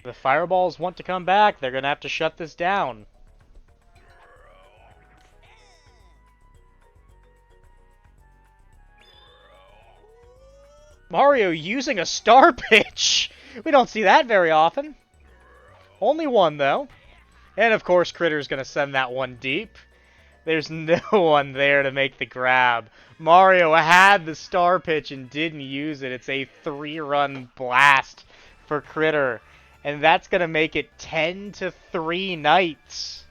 The Fireballs want to come back. They're going to have to shut this down. Mario using a star pitch. We don't see that very often. Only one, though. And, of course, Critter's going to send that one deep. There's no one there to make the grab. Mario had the star pitch and didn't use it. It's a 3-run blast for Critter. And that's going to make it 10-3 Knights.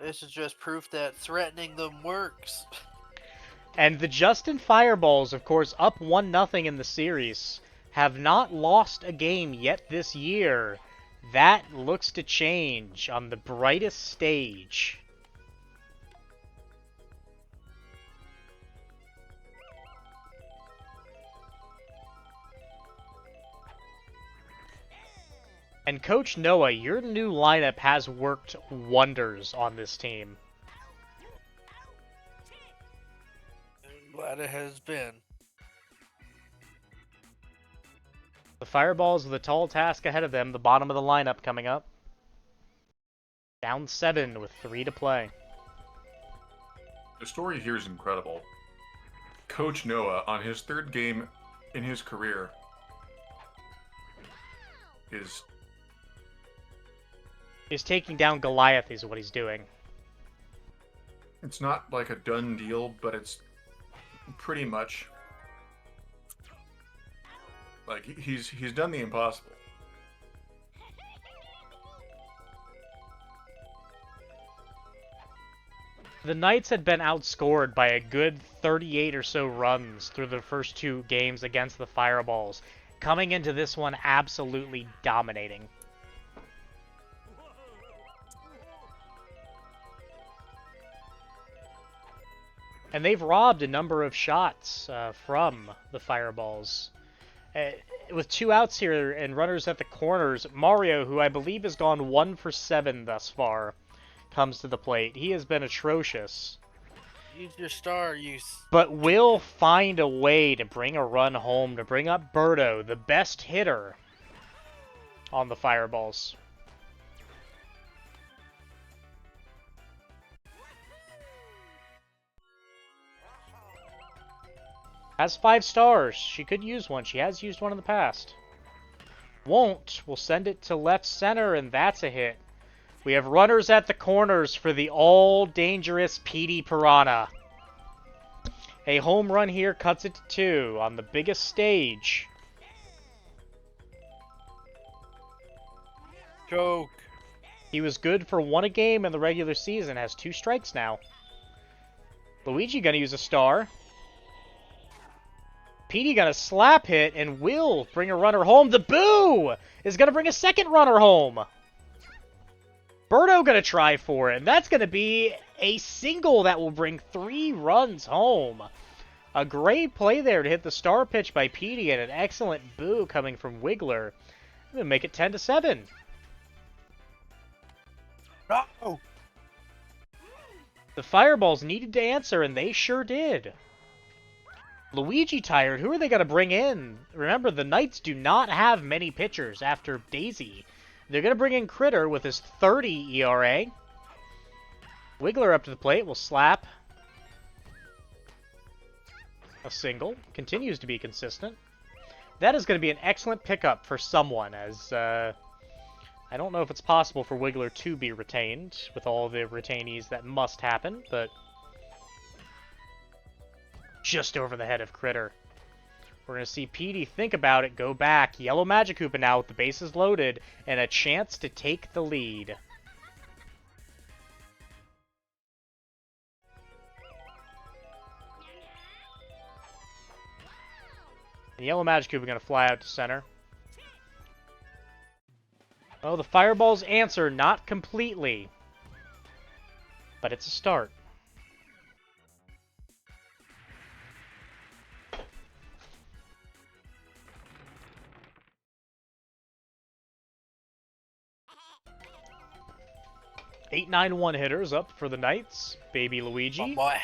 This is just proof that threatening them works. And the Justin Fireballs, of course, up 1-0 in the series, have not lost a game yet this year. That looks to change on the brightest stage. And Coach Noah, your new lineup has worked wonders on this team. I'm glad it has been. The Fireballs with a tall task ahead of them, the bottom of the lineup coming up. Down 7 with 3 to play. The story here is incredible. Coach Noah, on his 3rd game in his career, is taking down Goliath is what he's doing. It's not like a done deal, but it's pretty much like he's done the impossible. The Knights had been outscored by a good 38 or so runs through the first 2 games against the Fireballs. Coming into this one absolutely dominating. And they've robbed a number of shots from the Fireballs. With 2 outs here and runners at the corners, Mario, who I believe has gone 1 for 7 thus far, comes to the plate. He has been atrocious. Use your star, But will find a way to bring a run home, to bring up Birdo, the best hitter on the Fireballs. Has 5 stars. She could use one. She has used one in the past. Won't. We'll send it to left center, and that's a hit. We have runners at the corners for the all-dangerous Petey Piranha. A home run here cuts it to 2 on the biggest stage. Joke. He was good for 1 a game in the regular season. Has 2 strikes now. Luigi gonna use a star. Petey gonna slap hit and will bring a runner home. The Boo is gonna bring a 2nd runner home. Birdo gonna try for it, and that's gonna be a single that will bring 3 runs home. A great play there to hit the star pitch by Petey, and an excellent boo coming from Wiggler. I'm gonna make it 10-7. No! The Fireballs needed to answer, and they sure did. Luigi tired. Who are they going to bring in? Remember, the Knights do not have many pitchers after Daisy. They're going to bring in Critter with his 30 ERA. Wiggler up to the plate will slap. A single. Continues to be consistent. That is going to be an excellent pickup for someone, as I don't know if it's possible for Wiggler to be retained with all the retainees that must happen, but just over the head of Critter. We're going to see Petey think about it, go back. Yellow Magic Koopa now with the bases loaded and a chance to take the lead. The Yellow Magic Koopa going to fly out to center. Oh, the Fireballs answer not completely, but it's a start. Eight, 9, 1 hitters up for the Knights. Baby Luigi. Oh boy.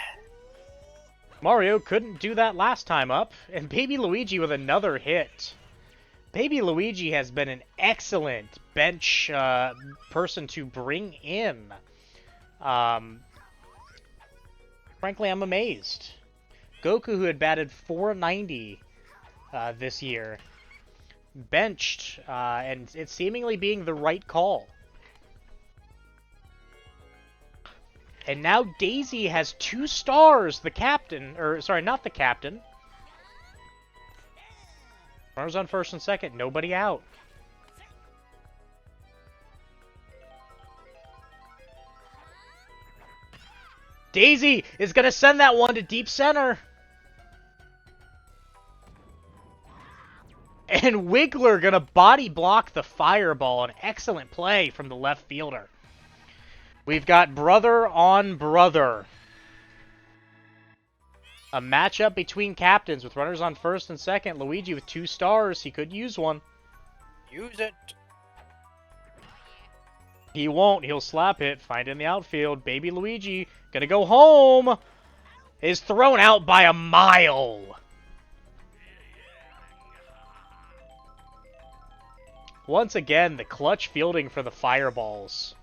Mario couldn't do that last time up, and Baby Luigi with another hit. Baby Luigi has been an excellent bench person to bring in. Frankly, I'm amazed. Goku, who had batted .490 this year, benched, and it's seemingly being the right call. And now Daisy has 2 stars, the captain, or sorry, not the captain. Runners on first and second, nobody out. Daisy is going to send that one to deep center. And Wiggler going to body block the Fireball. An excellent play from the left fielder. We've got brother on brother. A matchup between captains with runners on first and second. Luigi with 2 stars. He could use one. Use it. He won't. He'll slap it. Find it in the outfield. Baby Luigi, gonna go home. Is thrown out by a mile. Once again, the clutch fielding for the Fireballs.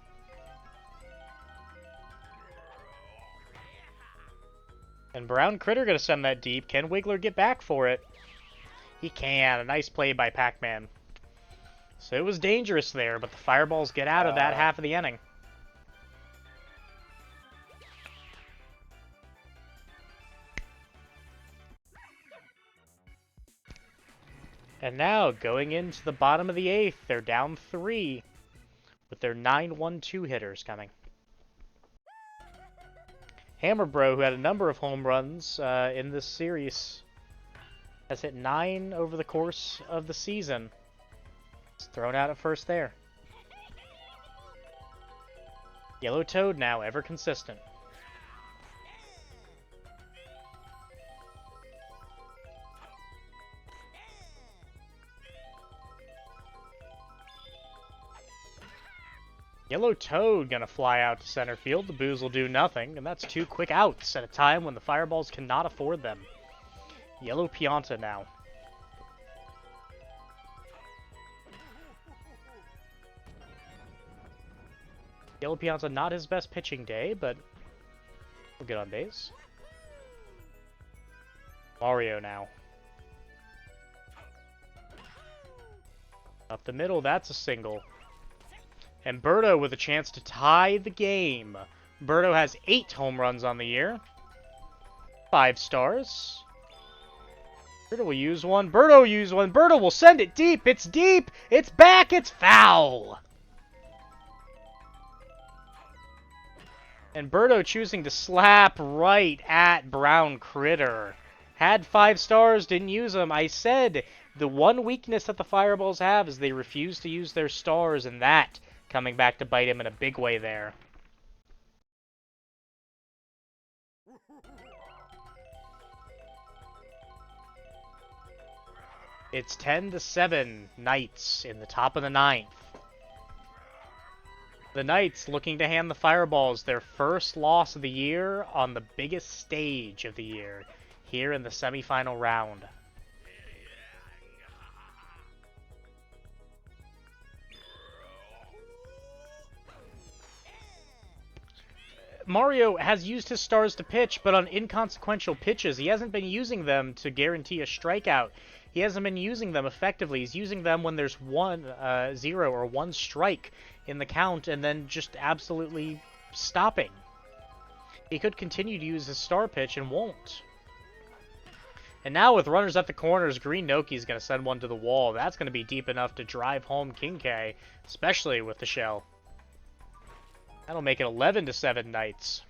And Brown Critter gonna send that deep. Can Wiggler get back for it? He can. A nice play by Pac-Man. So it was dangerous there, but the Fireballs get out of that half of the inning. And now, going into the bottom of the 8th, they're down 3 with their 9-1-2 hitters coming. Hammer Bro, who had a number of home runs in this series, has hit 9 over the course of the season. It's thrown out at first there. Yellow Toad now, ever consistent. Yellow Toad gonna fly out to center field. The boos will do nothing, and that's 2 quick outs at a time when the Fireballs cannot afford them. Yellow Pianta now. Yellow Pianta, not his best pitching day, but we'll get on base. Mario now. Up the middle, that's a single. And Birdo with a chance to tie the game. Birdo has 8 home runs on the year. 5 stars. Birdo will use one. Birdo will use one. Birdo will send it deep. It's deep. It's back. It's foul. And Birdo choosing to slap right at Brown Critter. Had 5 stars, didn't use them. I said the one weakness that the Fireballs have is they refuse to use their stars, and that coming back to bite him in a big way there. It's 10-7 Knights in the top of the 9th. The Knights looking to hand the Fireballs their first loss of the year on the biggest stage of the year, here in the semifinal round. Mario has used his stars to pitch, but on inconsequential pitches. He hasn't been using them to guarantee a strikeout. He hasn't been using them effectively. He's using them when there's 1-0 or 1 strike in the count, and then just absolutely stopping. He could continue to use his star pitch and won't. And now with runners at the corners, Green Noki's going to send one to the wall. That's going to be deep enough to drive home King K, especially with the shell. That'll make it 11-7 Knights.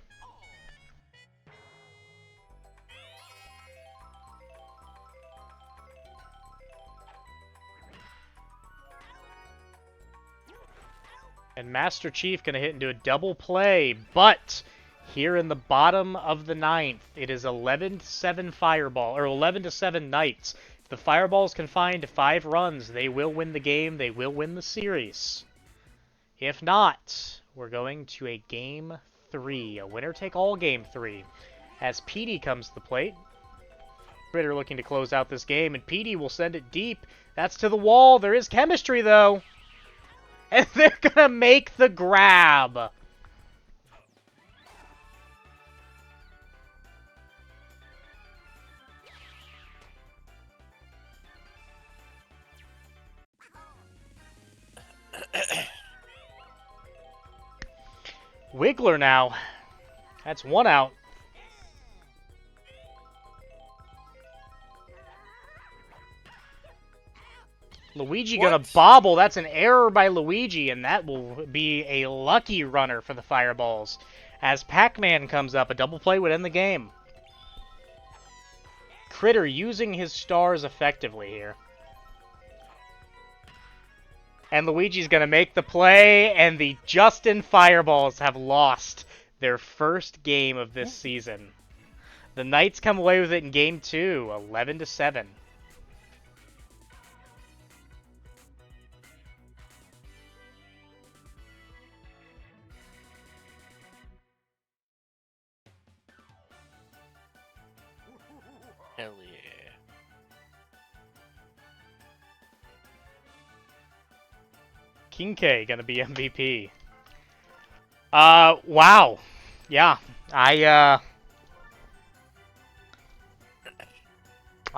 And Master Chief going to hit into a double play, but here in the bottom of the 9th, it is 11-7 Fireball, or 11-7 Knights. If the Fireballs can find 5 runs, they will win the game, they will win the series. If not, we're going to a Game 3, a winner-take-all Game 3, as Petey comes to the plate. Critter looking to close out this game, and Petey will send it deep. That's to the wall. There is chemistry, though. And they're going to make the grab. Wiggler now. That's 1 out. Luigi gonna bobble. That's an error by Luigi, and that will be a lucky runner for the Fireballs. As Pac-Man comes up, a double play would end the game. Critter using his stars effectively here. And Luigi's gonna make the play, and the Justin Fireballs have lost their first game of this season. The Knights come away with it in Game 2, 11-7. Hell yeah. King K gonna be MVP. Wow. Yeah, I'm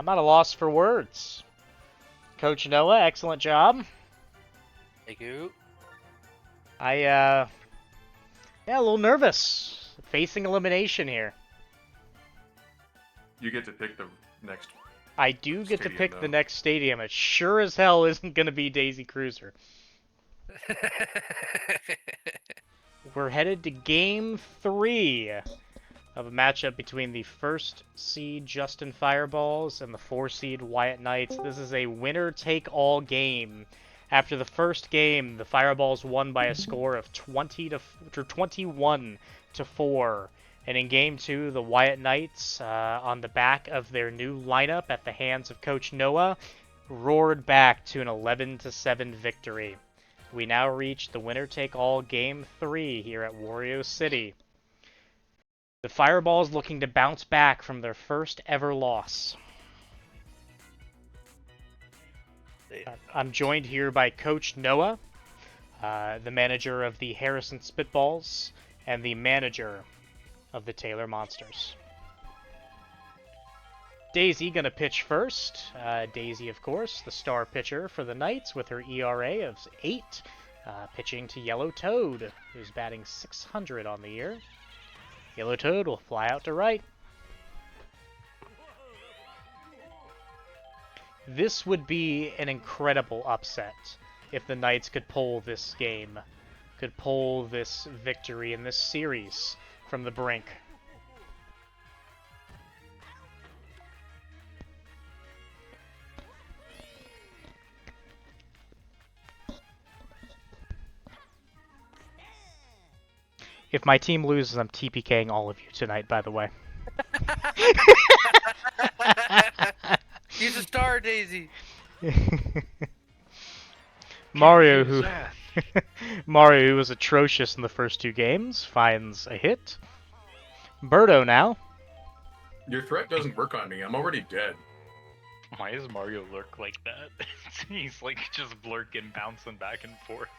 at a loss for words. Coach Noah, excellent job. Thank you. Yeah, a little nervous. Facing elimination here. You get to pick the next. I do get to Stadium, pick though. the next stadium. It sure as hell isn't going to be Daisy Cruiser. We're headed to Game 3 of a matchup between the 1st seed Justin Fireballs and the 4 seed Wyatt Knights. This is a winner-take-all game. After the first game, the Fireballs won by a score of 21-4. And in Game 2, the Wyatt Knights, on the back of their new lineup at the hands of Coach Noah, roared back to an 11-7 victory. We now reach the winner-take-all Game 3 here at Wario City. The Fireballs looking to bounce back from their first ever loss. I'm joined here by Coach Noah, the manager of the Harrison Spitballs, and the manager of the Taylor Monsters. Daisy gonna pitch first. Daisy, of course, the star pitcher for the Knights with her ERA of 8, pitching to Yellow Toad, who's batting .600 on the year. Yellow Toad will fly out to right. This would be an incredible upset if the Knights could pull this game, could pull this victory in this series from the brink. If my team loses, I'm TPKing all of you tonight, by the way. He's a star, Daisy. Mario, Use who that. Mario, who was atrocious in the first 2 games, finds a hit. Birdo now. Your threat doesn't work on me. I'm already dead. Why does Mario lurk like that? He's like just lurking, bouncing back and forth.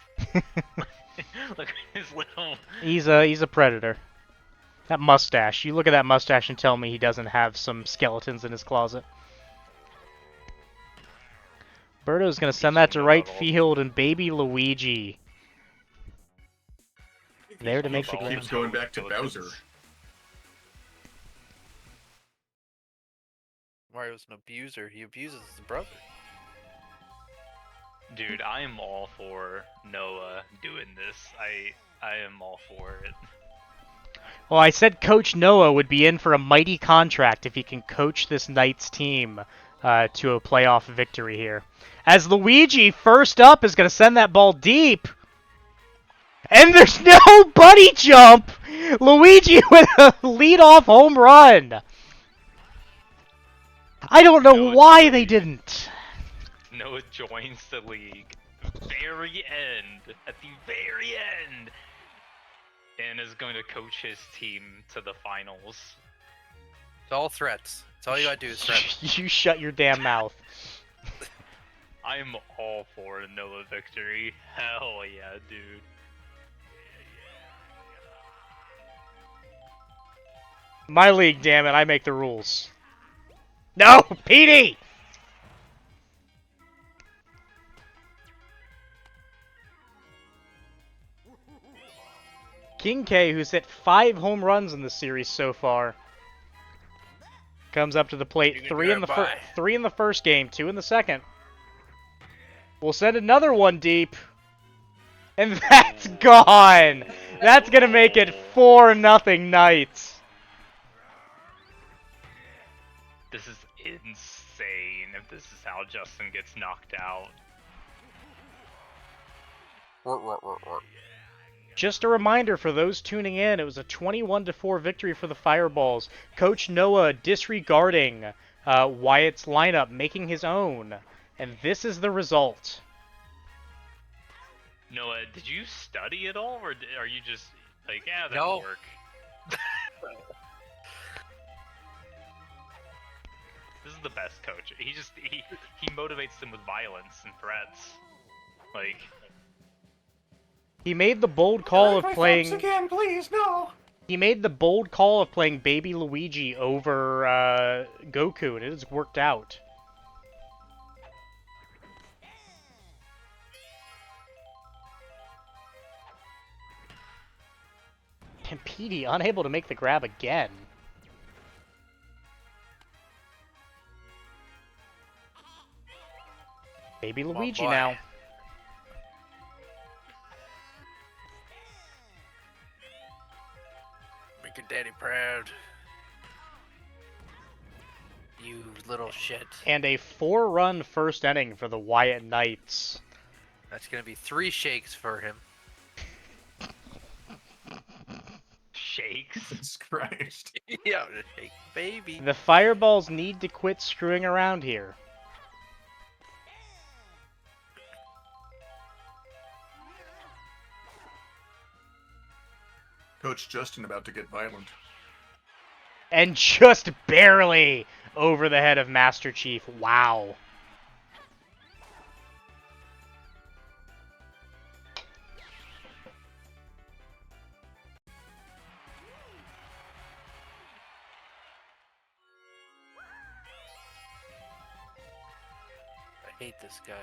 Look at his little. He's a predator. That mustache. You look at that mustache and tell me he doesn't have some skeletons in his closet. Birdo's gonna send that to right field, and baby Luigi there to make the Keeps grab. going back to Bowser. Mario's an abuser. He abuses his brother. Dude, I am all for Noah doing this. I am all for it. Well, I said Coach Noah would be in for a mighty contract if he can coach this Knights team to a playoff victory here. As Luigi, first up, is going to send that ball deep. And there's no bunny jump! Luigi with a lead-off home run! I don't know Noah why joins- they didn't. Noah joins the league. Very end. At the very end. And is going to coach his team to the finals. It's all threats. That's all you gotta do is threat. You shut your damn mouth. I am all for a Noah victory. Hell yeah, dude. My league, damn it, I make the rules. No, Petey! King K, who's hit 5 home runs in the series so far, comes up to the plate. You can 3 in the get by. 3 in the first game, 2 in the second. We'll send another one deep. And that's gone! That's gonna make it 4-0 Knights. This is insane if this is how Justin gets knocked out. Just a reminder for those tuning in, it was a 21-4 victory for the Fireballs. Coach Noah disregarding Wyatt's lineup, making his own. And this is the result. Noah, did you study at all, or are you just like, yeah, that No. work? This is the best coach. He motivates them with violence and threats. Like, He made the bold call of playing. again, please, no. He made the bold call of playing Baby Luigi over Goku, and it has worked out. And Petey unable to make the grab again. Baby Come on, Luigi boy. now. Make your daddy proud. You little shit. And a 4-run first inning for the Wyatt Knights. That's gonna be 3 shakes for him. shakes. Jesus Christ. Yeah, shake, baby. The Fireballs need to quit screwing around here. Coach Justin about to get violent. And just barely over the head of Master Chief. Wow. I hate this guy.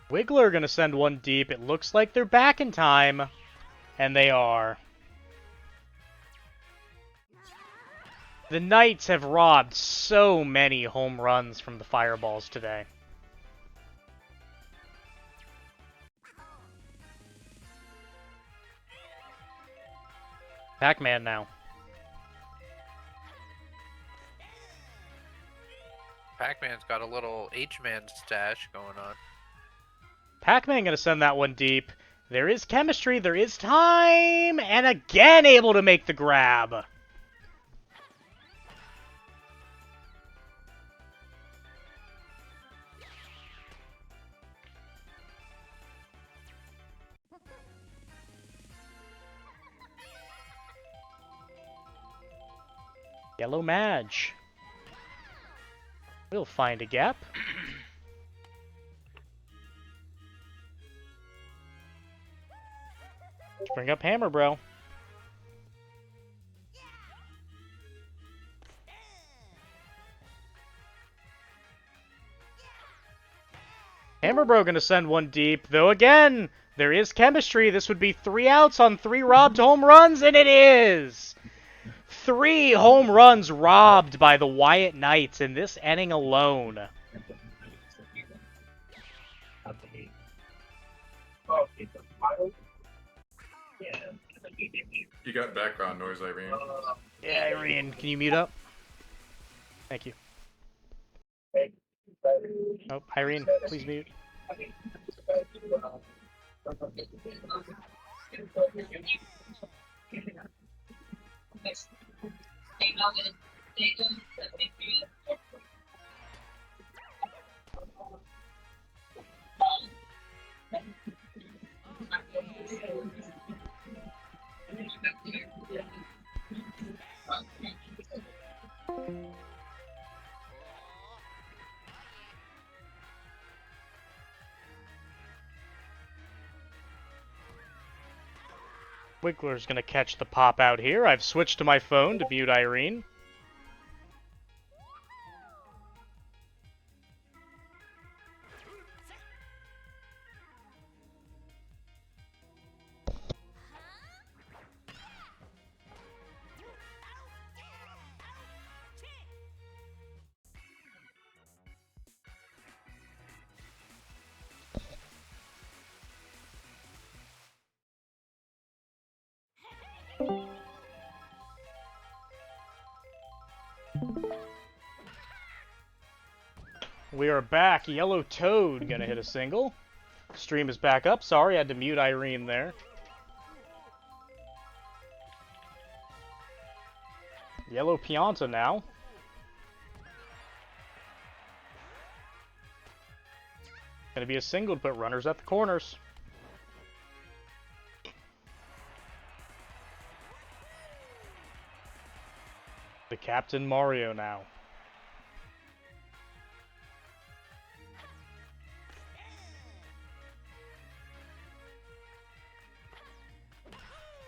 Wiggler gonna send one deep. It looks like they're back in time. And they are. The Knights have robbed so many home runs from the Fireballs today. Pac-Man now. Pac-Man's got a little H-Man stash going on. Pac-Man gonna send that one deep. There is chemistry, there is time, and again able to make the grab. Yellow Madge. We'll find a gap. Let's bring up Hammer Bro. Hammer Bro gonna send one deep, though again, there is chemistry. This would be 3 outs on 3 robbed home runs, and it is! 3 home runs robbed by the Wyatt Knights in this inning alone. You got background noise, Irene. Yeah, Irene, can you mute up? Thank you. Oh, Irene, please mute. Wiggler's gonna catch the pop out here. I've switched to my phone to mute Irene. We are back. Yellow Toad gonna hit a single. Stream is back up. Sorry, I had to mute Irene there. Yellow Pianta now. Gonna be a single to put runners at the corners. The Captain Mario now.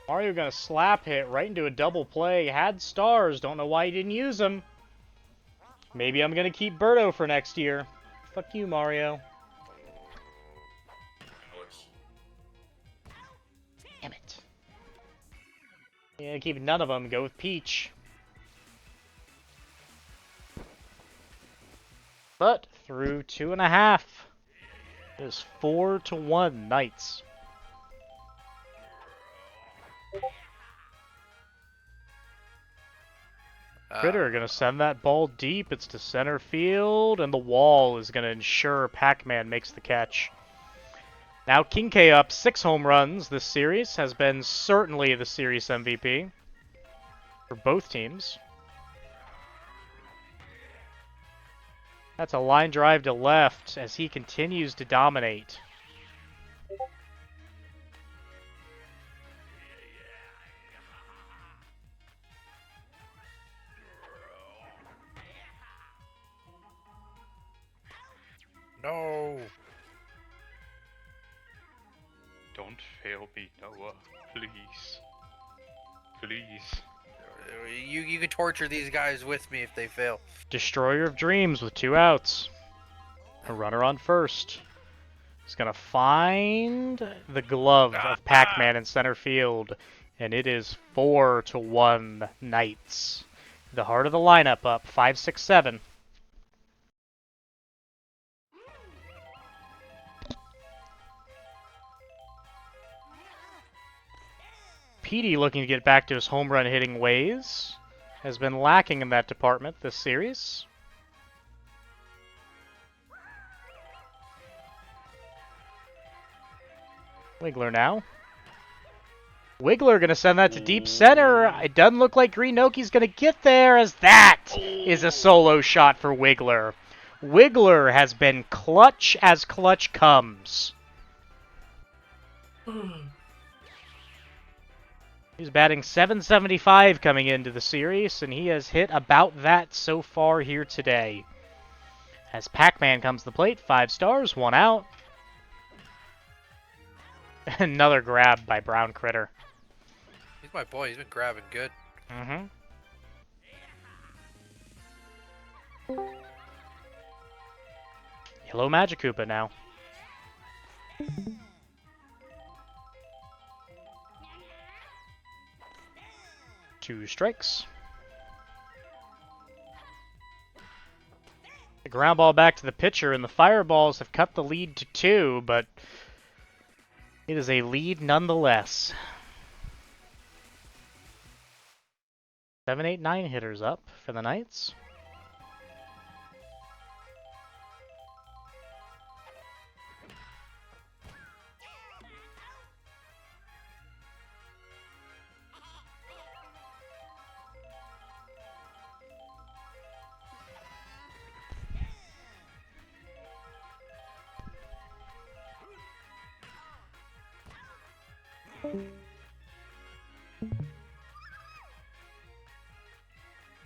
Mario gonna slap hit right into a double play. Had stars, don't know why he didn't use them. Maybe I'm gonna keep Birdo for next year. Fuck you, Mario. Damn it. Yeah, keep none of them. Go with Peach. But through 2.5, it is 4-1 Knights. Critter gonna send that ball deep. It's to center field, and the wall is gonna ensure Pac-Man makes the catch. Now King K up 6 home runs this series, has been certainly the series MVP for both teams. That's a line drive to left as he continues to dominate. No. Don't fail me, Noah. Please. Please. You can torture these guys with me if they fail. Destroyer of Dreams with 2 outs. A runner on first. He's gonna find the glove of Pac-Man in center field, and it is 4-1 Knights. The heart of the lineup up 5-6-7. Petey looking to get back to his home run hitting ways. Has been lacking in that department this series. Wiggler now. Wiggler going to send that to deep center. It doesn't look like Greenoki's going to get there, as that is a solo shot for Wiggler. Wiggler has been clutch as clutch comes. He's batting .775 coming into the series, and he has hit about that so far here today. As Pac-Man comes to the plate, 5 stars, 1 out. Another grab by Brown Critter. He's my boy. He's been grabbing good. Mm-hmm. Yellow Magikoopa now. Two strikes. The ground ball back to the pitcher, and the Fireballs have cut the lead to 2, but it is a lead nonetheless. 7, 8, 9 hitters up for the Knights.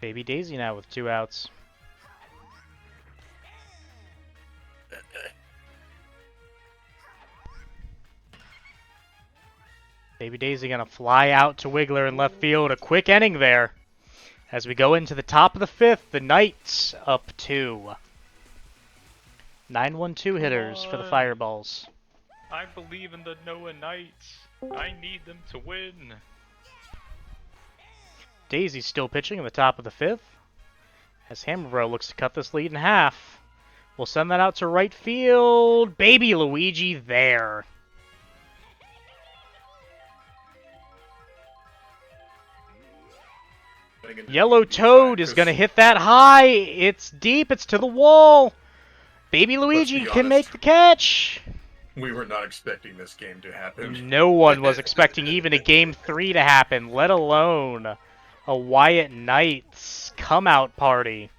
Baby Daisy now with 2 outs. Baby Daisy gonna fly out to Wiggler in left field. A quick inning there. As we go into the top of the 5th, the Knights up 2. 9-1-2 hitters for the Fireballs. I believe in the Noah Knights. I need them to win. Daisy's still pitching in the top of the 5th. As Hammerbro looks to cut this lead in half. We'll send that out to right field. Baby Luigi there. Yellow Toad is going to hit that high. It's deep. It's to the wall. Baby Luigi can make the catch. We were not expecting this game to happen. No one was expecting even a Game 3 to happen, let alone a Wyatt Knights come-out party.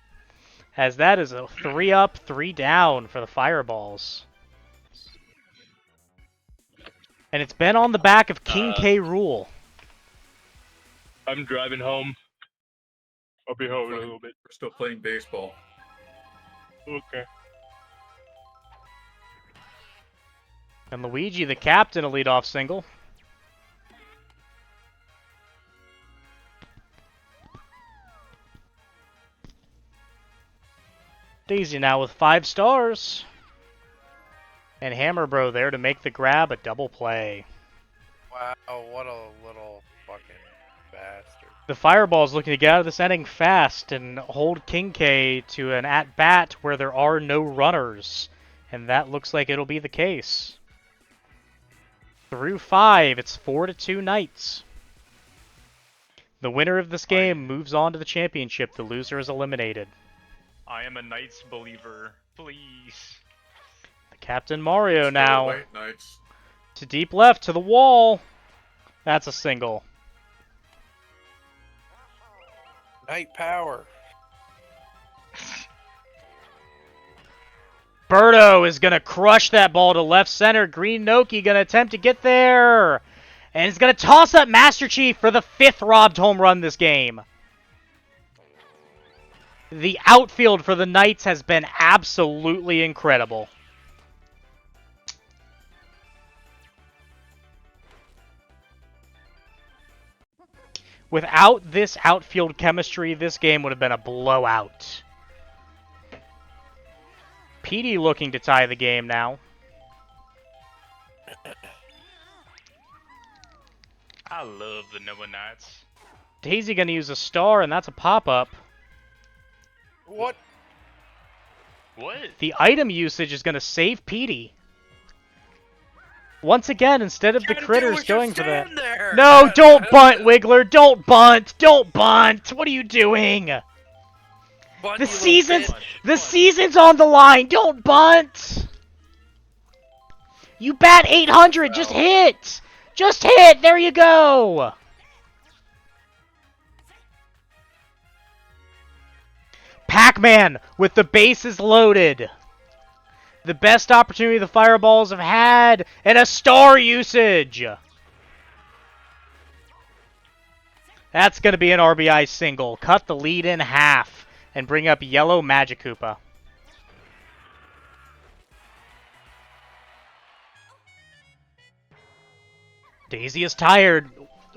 As that is a 3 up, 3 down for the Fireballs. And it's been on the back of King K. Rule. I'm driving home. I'll be home in a little bit. We're still playing baseball. Okay. And Luigi, the captain, a leadoff single. Daisy now with 5 stars. And Hammerbro there to make the grab, a double play. Wow, what a little fucking bastard. The Fireballs looking to get out of this inning fast and hold King K to an at-bat where there are no runners. And that looks like it'll be the case. Through 5, it's 4-2 Knights. The winner of this game moves on to the championship. The loser is eliminated. I am a Knights believer. Please. The Captain Mario now. White Knights. To deep left, to the wall. That's a single. Night power. Birdo is going to crush that ball to left center. Greenoki going to attempt to get there. And he's going to toss up Master Chief for the 5th robbed home run this game. The outfield for the Knights has been absolutely incredible. Without this outfield chemistry, this game would have been a blowout. Petey looking to tie the game now. I love the Noah Knights. Daisy going to use a star, and that's a pop-up. What? What? The item usage is going to save Petey. Once again, instead of the critters going for that. There. No, don't bunt, Wiggler. Don't bunt. Don't bunt. What are you doing? Bunt, The you little season's bitch. the season's on the line. Don't bunt. You bat 800! Just hit! Just hit! There you go! Pac-Man with the bases loaded. The best opportunity the Fireballs have had, and a star usage! That's going to be an RBI single. Cut the lead in half and bring up yellow Magikoopa. Daisy is tired.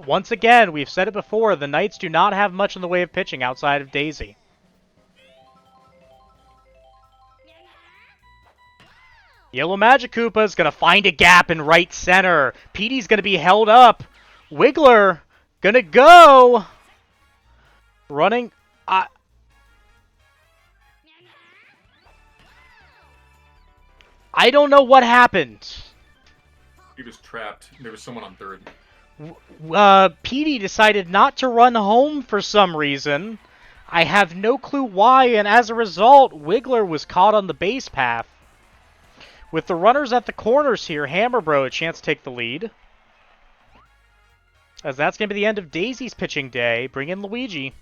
Once again, we've said it before, the Knights do not have much in the way of pitching outside of Daisy. Yellow Magikoopa is going to find a gap in right center. Petey's going to be held up. Wiggler going to go. Running. I don't know what happened. He was trapped. There was someone on third. Petey decided not to run home for some reason. I have no clue why, and as a result, Wiggler was caught on the base path. With the runners at the corners here, Hammerbro a chance to take the lead. As that's going to be the end of Daisy's pitching day. Bring in Luigi.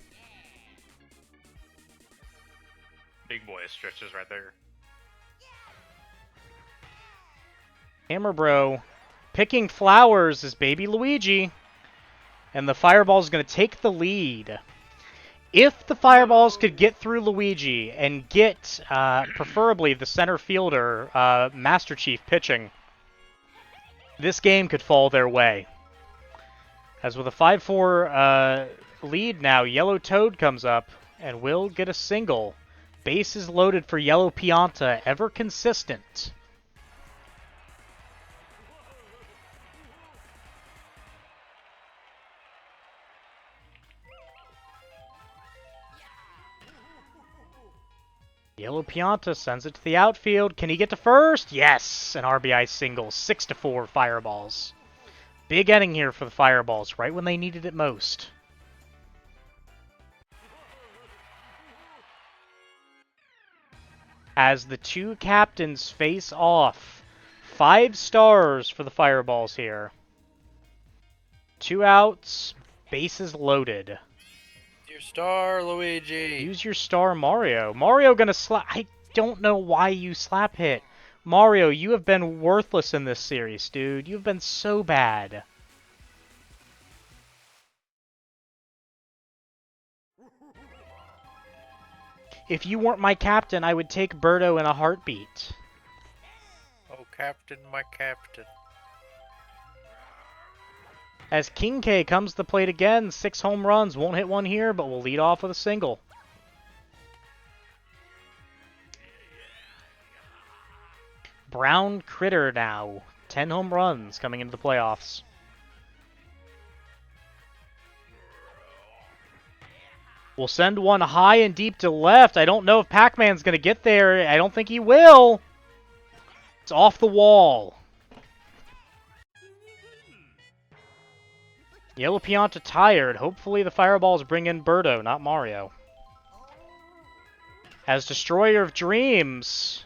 Big boy stretches right there. Hammerbro picking flowers is baby Luigi. And the Fireball is going to take the lead. If the Fireballs could get through Luigi and get, preferably, the center fielder, Master Chief, pitching, this game could fall their way. As with a 5-4 lead now, Yellow Toad comes up and will get a single. Bases loaded for Yellow Pianta, ever consistent. Yellow Pianta sends it to the outfield. Can he get to first? Yes! An RBI single. 6-4 Fireballs. Big inning here for the Fireballs, right when they needed it most. As the two captains face off. 5 stars for the Fireballs here. 2 outs, bases loaded. Your star, Luigi. Use your star, Mario. Mario gonna slap. I don't know why you slap hit. Mario, you have been worthless in this series, dude. You've been so bad. If you weren't my captain, I would take Birdo in a heartbeat. Oh, Captain, my Captain. As King K comes to the plate again, 6 home runs. Won't hit one here, but will lead off with a single. Brown Critter now. 10 home runs coming into the playoffs. We'll send one high and deep to left. I don't know if Pac-Man's going to get there. I don't think he will. It's off the wall. Yellow Pianta tired. Hopefully the Fireballs bring in Birdo, not Mario. As Destroyer of Dreams.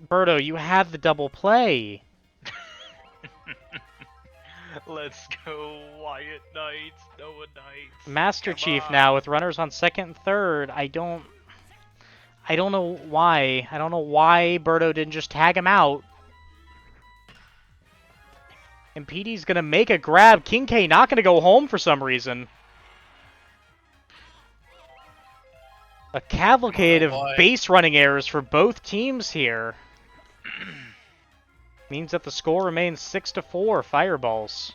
Birdo, you had the double play. Let's go, Wyatt Knights, Noah Knights. Master Come Chief on. now with runners on second and third. I don't know why. I don't know why Birdo didn't just tag him out. And Petey's going to make a grab. King K not going to go home for some reason. A cavalcade of base running errors for both teams here. Means that the score remains 6-4 Fireballs.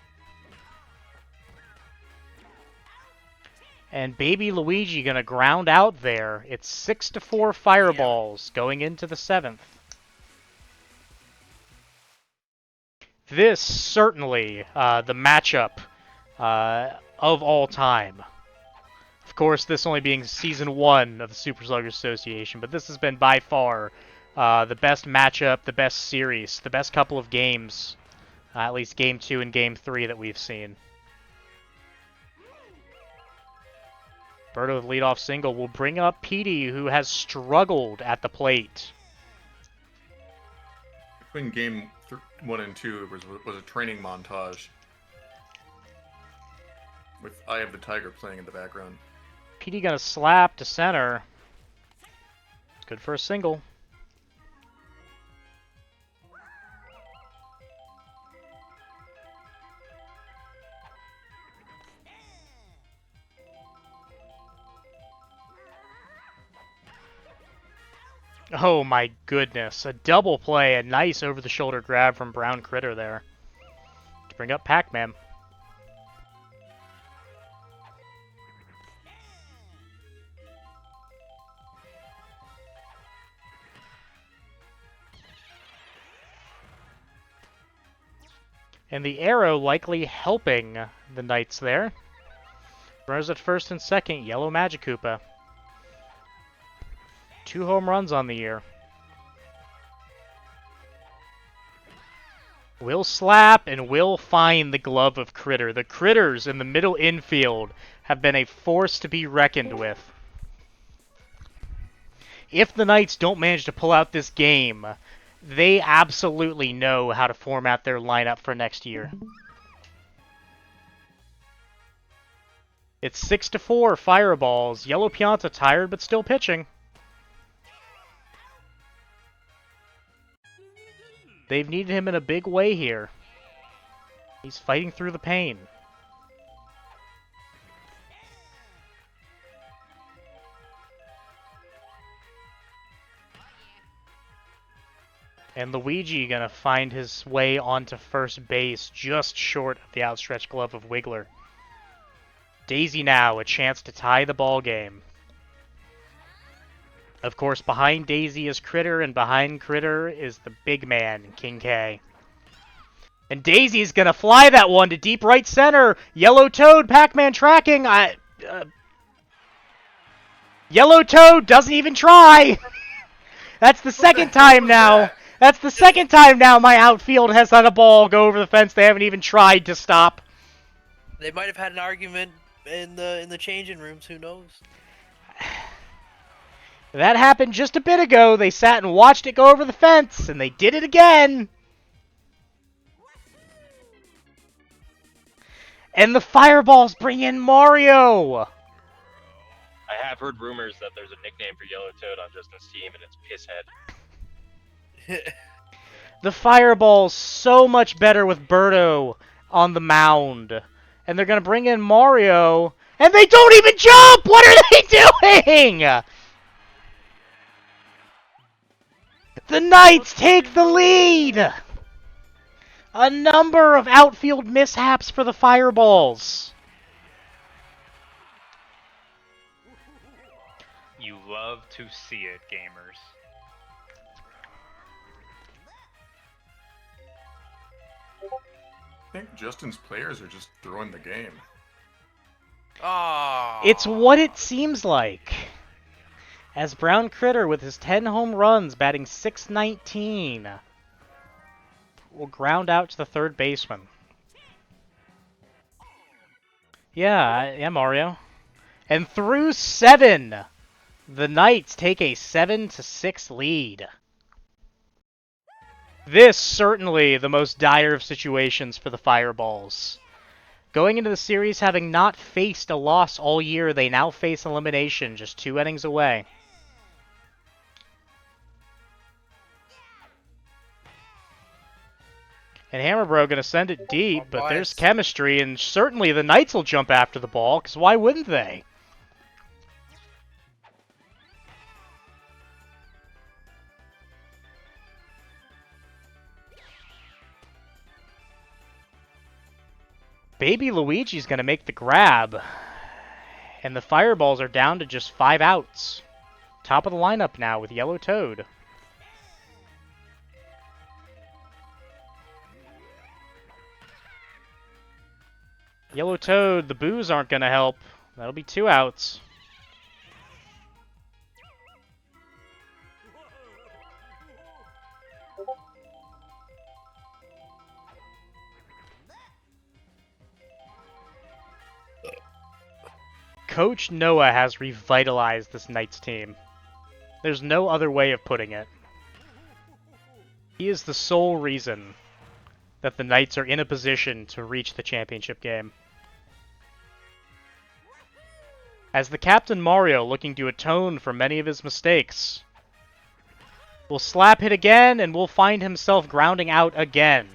And baby Luigi going to ground out there. It's 6-4 Fireballs going into the 7th. This certainly the matchup of all time. Of course, this only being Season 1 of the Super Sluggers Association, but this has been by far the best matchup, the best series, the best couple of games, at least Game 2 and Game 3 that we've seen. Birdo with leadoff single will bring up Petey, who has struggled at the plate. Between game 1 and 2 was a training montage with Eye of the Tiger playing in the background. PD gonna slap to center. It's good for a single. Oh my goodness, a double play, a nice over-the-shoulder grab from Brown Critter there to bring up Pac-Man. And the arrow likely helping the Knights there. Runners at first and second, Yellow Magikoopa. 2 home runs on the year. Will slap and will find the glove of Critter. The Critters in the middle infield have been a force to be reckoned with. If the Knights don't manage to pull out this game, they absolutely know how to format their lineup for next year. It's 6-4 Fireballs. Yellow Pianta tired but still pitching. They've needed him in a big way here. He's fighting through the pain. And Luigi gonna find his way onto first base just short of the outstretched glove of Wiggler. Daisy now, a chance to tie the ball game. Of course, behind Daisy is Critter, and behind Critter is the big man, King K. And Daisy's gonna fly that one to deep right center. Yellow Toad, Pac-Man tracking. Yellow Toad doesn't even try. That's the second time now. That's the second time now my outfield has had a ball go over the fence. They haven't even tried to stop. They might have had an argument in the changing rooms. Who knows? That happened just a bit ago. They sat and watched it go over the fence, and they did it again. And the Fireballs bring in Mario. I have heard rumors that there's a nickname for Yellow Toad on Justin's team, and it's Pisshead. The Fireball's so much better with Birdo on the mound. And they're going to bring in Mario. And they don't even jump! What are they doing? The Knights take the lead! A number of outfield mishaps for the Fireballs. You love to see it, gamers. I think Justin's players are just throwing the game. Oh. It's what it seems like. As Brown Critter with his 10 home runs, batting .619, will ground out to the third baseman. Yeah, Mario. And through 7, the Knights take a 7-6 lead. This certainly the most dire of situations for the Fireballs. Going into the series having not faced a loss all year, they now face elimination just 2 innings away. And Hammerbro gonna send it deep, but there's chemistry, and certainly the Knights will jump after the ball, because why wouldn't they? Baby Luigi's gonna make the grab. And the Fireballs are down to just 5 outs. Top of the lineup now with Yellow Toad. Yellow Toad, the boos aren't going to help. That'll be 2 outs. Coach Noah has revitalized this Knights team. There's no other way of putting it. He is the sole reason that the Knights are in a position to reach the championship game. As the Captain Mario looking to atone for many of his mistakes, will slap hit again and will find himself grounding out again.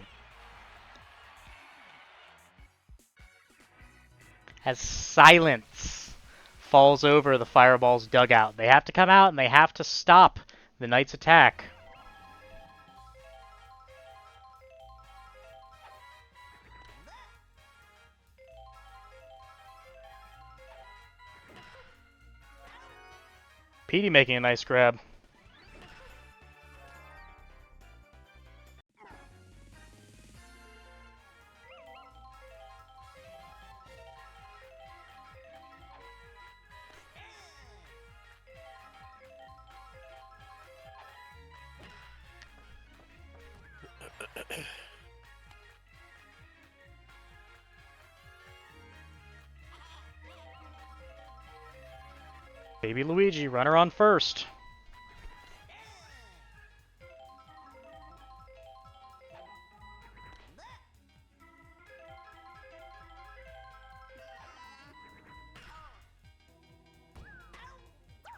As silence falls over the Fireball's dugout. They have to come out and they have to stop the Knights' attack. Petey making a nice grab. Baby Luigi, runner on first.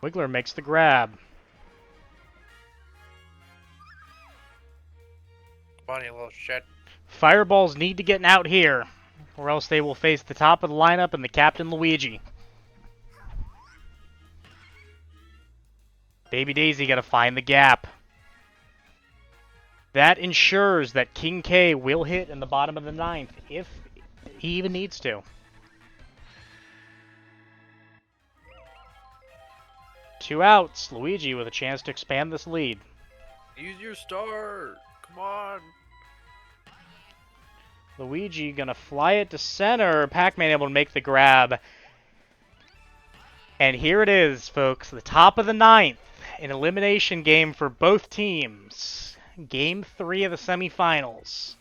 Wiggler makes the grab. Come on, you little shit. Fireballs need to get out here, or else they will face the top of the lineup and the Captain Luigi. Baby Daisy gotta find the gap. That ensures that King K will hit in the bottom of the ninth, if he even needs to. Two outs. Luigi with a chance to expand this lead. Use your star. Come on. Luigi gonna fly it to center. Pac-Man able to make the grab. And here it is, folks. The top of the ninth. An elimination game for both teams. Game 3 of the semifinals.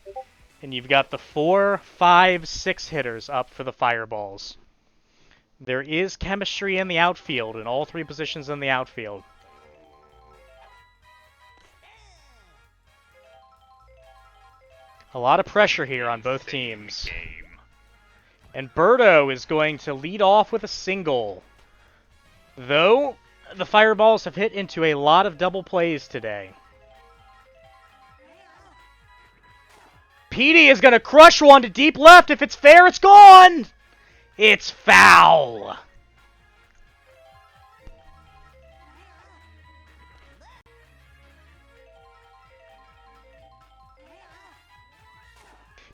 And you've got the 4, 5, 6 hitters up for the Fireballs. There is chemistry in the outfield, in all three positions in the outfield. A lot of pressure here on both teams. And Birdo is going to lead off with a single. Though, the Fireballs have hit into a lot of double plays today. Petey is going to crush one to deep left. If it's fair, it's gone! It's foul!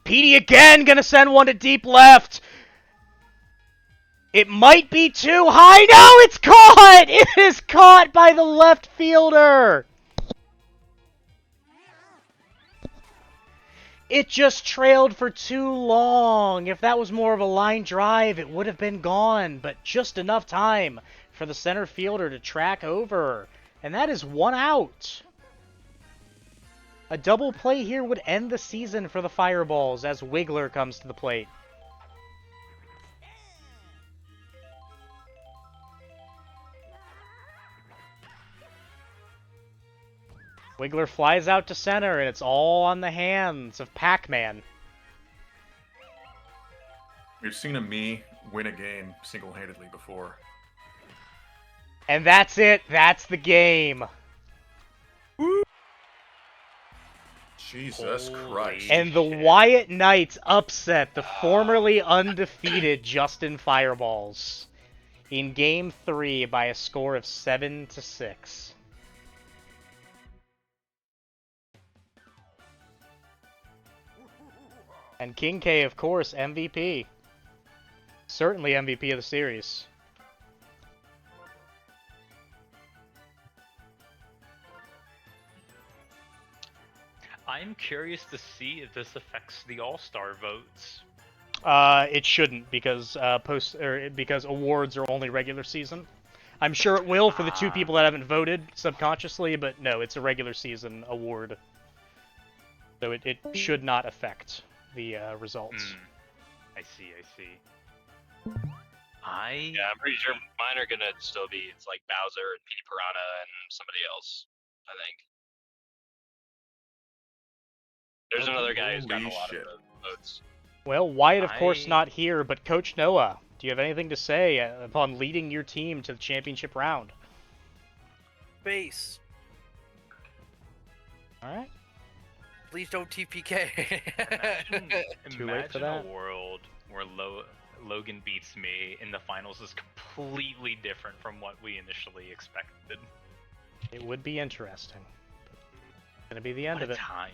Petey again going to send one to deep left. It might be too high. No, it's caught! It is caught by the left fielder. It just trailed for too long. If that was more of a line drive, it would have been gone. But just enough time for the center fielder to track over. And that is one out. A double play here would end the season for the Fireballs as Wiggler comes to the plate. Wiggler flies out to center, and it's all on the hands of Pac-Man. We've seen a me win a game single-handedly before. And that's it. That's the game. Jesus Christ. And the Wyatt Knights upset the formerly undefeated Justin Fireballs in Game 3 by a score of 7-6. And King K, of course, MVP. Certainly MVP of the series. I'm curious to see if this affects the All-Star votes. It shouldn't because because awards are only regular season. I'm sure it will for the two people that haven't voted subconsciously, but no, it's a regular season award. So it should not affect the results. I see. Yeah, I'm pretty sure mine are gonna still be. It's like Bowser and Petey Piranha and somebody else, I think. There's another guy who's gotten a Holy lot shit. of votes. Well, Wyatt, of course, I- not here, but Coach Noah, do you have anything to say upon leading your team to the championship round? Base. All right. Please don't TPK. Too late for Imagine that. a world where Logan beats me in the finals is completely different from what we initially expected. It would be interesting. It's gonna be the end What of a it. time.